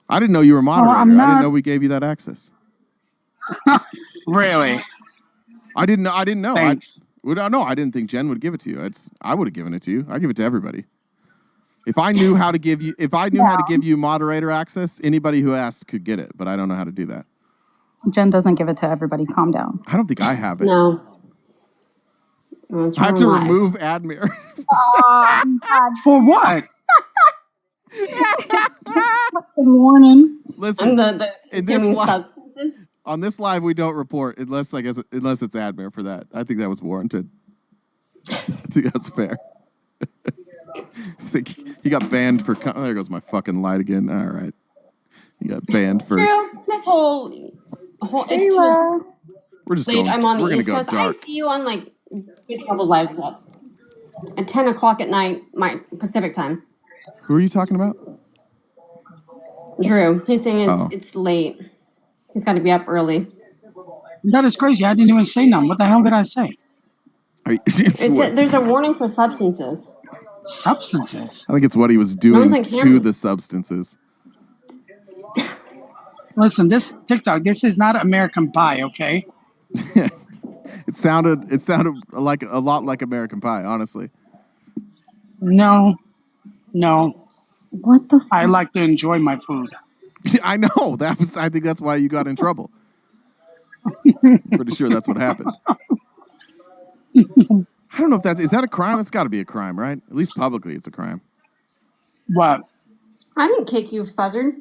[SPEAKER 2] I didn't know you were a moderator. I didn't know we gave you that access.
[SPEAKER 5] Really?
[SPEAKER 2] I didn't know.
[SPEAKER 5] Thanks.
[SPEAKER 2] I didn't think Jen would give it to you. I would have given it to you. I give it to everybody. If I knew how to give you moderator access, anybody who asked could get it, but I don't know how to do that.
[SPEAKER 10] Jen doesn't give it to everybody. Calm down.
[SPEAKER 2] I don't think I have it.
[SPEAKER 3] No.
[SPEAKER 2] I have to remove Admir.
[SPEAKER 5] For what?
[SPEAKER 10] Warning.
[SPEAKER 2] Listen,
[SPEAKER 3] in this
[SPEAKER 2] on this live we don't report unless it's Admir for that. I think that was warranted. I think that's fair. I think he got banned for. There goes my fucking light again. All right, he got banned for.
[SPEAKER 3] This whole it's too
[SPEAKER 2] we're just
[SPEAKER 3] late.
[SPEAKER 2] going.
[SPEAKER 3] I'm on the
[SPEAKER 2] We're
[SPEAKER 3] East
[SPEAKER 2] gonna
[SPEAKER 3] Coast.
[SPEAKER 2] go dark.
[SPEAKER 3] I see you on like Good Troubles Live at 10 o'clock at night, my Pacific time.
[SPEAKER 2] Who are you talking about?
[SPEAKER 3] Drew. He's saying it's late. He's got to be up early.
[SPEAKER 5] That is crazy. I didn't even say nothing. What the hell did I say?
[SPEAKER 3] There's a warning for substances.
[SPEAKER 5] Substances?
[SPEAKER 2] I think it's what he was doing to the substances.
[SPEAKER 5] Listen, this TikTok, this is not American Pie, okay?
[SPEAKER 2] It sounded like a lot like American Pie, honestly.
[SPEAKER 5] No.
[SPEAKER 10] What the fuck?
[SPEAKER 5] I like to enjoy my food.
[SPEAKER 2] I know. I think that's why you got in trouble. Pretty sure that's what happened. I don't know if is that a crime? It's got to be a crime, right? At least publicly, it's a crime.
[SPEAKER 5] What?
[SPEAKER 3] I didn't kick you, Fuzzard.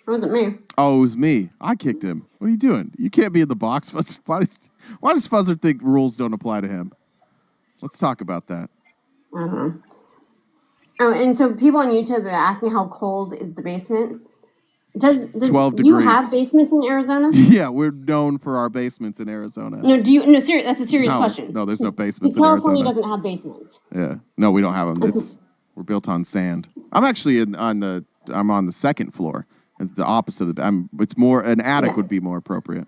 [SPEAKER 3] It wasn't me.
[SPEAKER 2] Oh, it was me. I kicked him. What are you doing? You can't be in the box. Why does Fuzzard think rules don't apply to him? Let's talk about that.
[SPEAKER 3] I don't know. Oh, and so people on YouTube are asking how cold is the basement. Does
[SPEAKER 2] 12 degrees.
[SPEAKER 3] You have basements in Arizona?
[SPEAKER 2] Yeah, we're known for our basements in Arizona.
[SPEAKER 3] No, that's a serious question.
[SPEAKER 2] No, there's no basements in
[SPEAKER 3] California
[SPEAKER 2] Arizona.
[SPEAKER 3] doesn't have basements.
[SPEAKER 2] Yeah. No, we don't have them. We're built on sand. I'm actually I'm on the second floor. It's the opposite of it's more an attic would be more appropriate.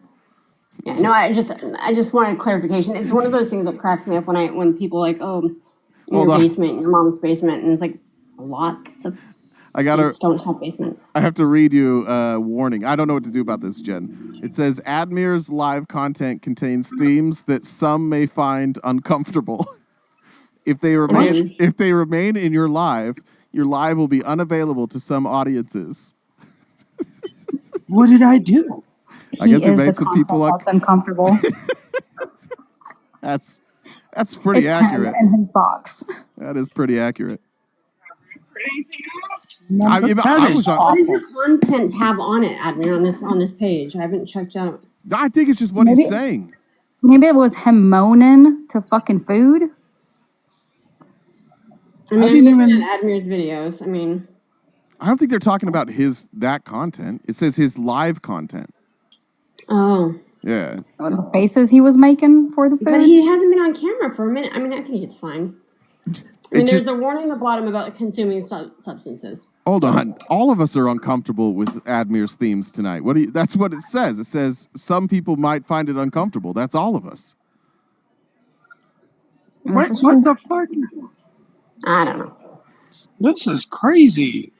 [SPEAKER 3] Yeah, no, I just wanted clarification. It's one of those things that cracks me up when people are like, oh, your basement, your mom's basement, and it's like lots of states don't have basements.
[SPEAKER 2] I have to read you a warning. I don't know what to do about this, Jen. It says Admir's live content contains themes that some may find uncomfortable. If they remain in your live will be unavailable to some audiences.
[SPEAKER 5] What did I do?
[SPEAKER 2] I guess it made some people
[SPEAKER 10] uncomfortable.
[SPEAKER 2] That's pretty accurate.
[SPEAKER 10] Him in his box.
[SPEAKER 2] That is pretty accurate.
[SPEAKER 3] What does your content have on it, Admir, on this page? I haven't checked out.
[SPEAKER 2] I think it's just what he's saying.
[SPEAKER 10] Maybe it was him moaning to fucking food.
[SPEAKER 3] I mean, I'm looking at Admir's videos. I mean,
[SPEAKER 2] I don't think they're talking about that content. It says his live content.
[SPEAKER 3] Oh.
[SPEAKER 2] Yeah.
[SPEAKER 10] The faces he was making for the food.
[SPEAKER 3] But he hasn't been on camera for a minute. I mean, I think it's fine. I mean, there's a warning at the bottom about consuming substances.
[SPEAKER 2] Hold on. All of us are uncomfortable with Admir's themes tonight. That's what it says. It says some people might find it uncomfortable. That's all of us.
[SPEAKER 5] What the fuck?
[SPEAKER 3] I don't know.
[SPEAKER 5] This is crazy.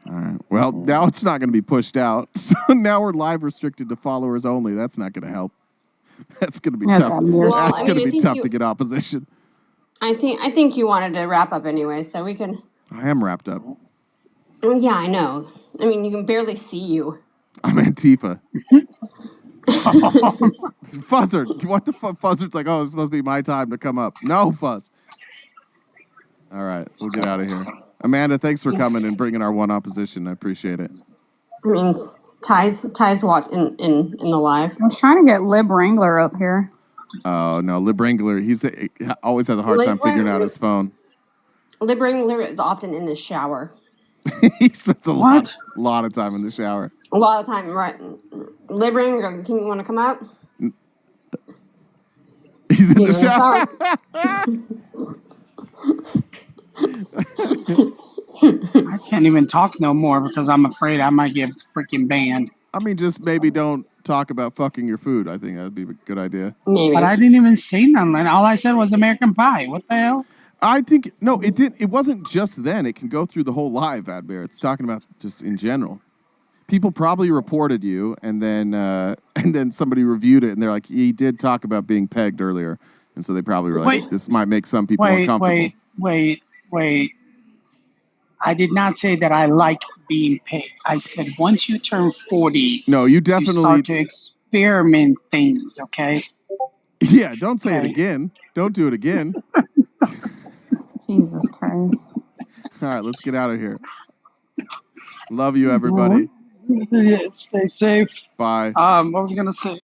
[SPEAKER 2] All right. Well, now it's not going to be pushed out. So now we're live restricted to followers only. That's not going to help. That's going to be tough. That's going to be tough to get opposition.
[SPEAKER 3] I think you wanted to wrap up anyway, so we can.
[SPEAKER 2] I am wrapped up.
[SPEAKER 3] Well, yeah, I know. I mean, you can barely see you.
[SPEAKER 2] I'm Antifa. Fuzzard, what the fuck? Fuzzard's like, oh, it's supposed to be my time to come up. No, Fuzz. All right, we'll get out of here. Amanda, thanks for coming and bringing our one opposition. I appreciate it.
[SPEAKER 3] I mean, Ty's walk in the live.
[SPEAKER 10] I'm trying to get Lib Wrangler up here.
[SPEAKER 2] Oh no, Lib Wrangler. He always has a hard time figuring out his phone.
[SPEAKER 3] Lib Wrangler is often in the shower.
[SPEAKER 2] He spends a lot of time in the shower.
[SPEAKER 3] A lot of time, right? Lib Wrangler, can you want to come out?
[SPEAKER 2] He's in the shower.
[SPEAKER 5] I can't even talk no more because I'm afraid I might get freaking banned.
[SPEAKER 2] I mean, just maybe don't talk about fucking your food. I think that'd be a good idea.
[SPEAKER 3] Maybe.
[SPEAKER 5] But I didn't even say nothing. All I said was American Pie. What the hell?
[SPEAKER 2] I think no, it didn't. It wasn't just then. It can go through the whole live, Admir. It's talking about just in general. People probably reported you, and then somebody reviewed it, and they're like, he did talk about being pegged earlier, and so they probably were like, this might make some people uncomfortable.
[SPEAKER 5] Wait. I did not say that I like being pegged. I said once you turn 40,
[SPEAKER 2] no, you definitely
[SPEAKER 5] start to experiment things. Okay.
[SPEAKER 2] Yeah, don't say it again. Don't do it again.
[SPEAKER 10] Jesus Christ.
[SPEAKER 2] All right, let's get out of here. Love you, everybody.
[SPEAKER 5] Yeah, stay safe.
[SPEAKER 2] Bye.
[SPEAKER 5] What was I gonna say?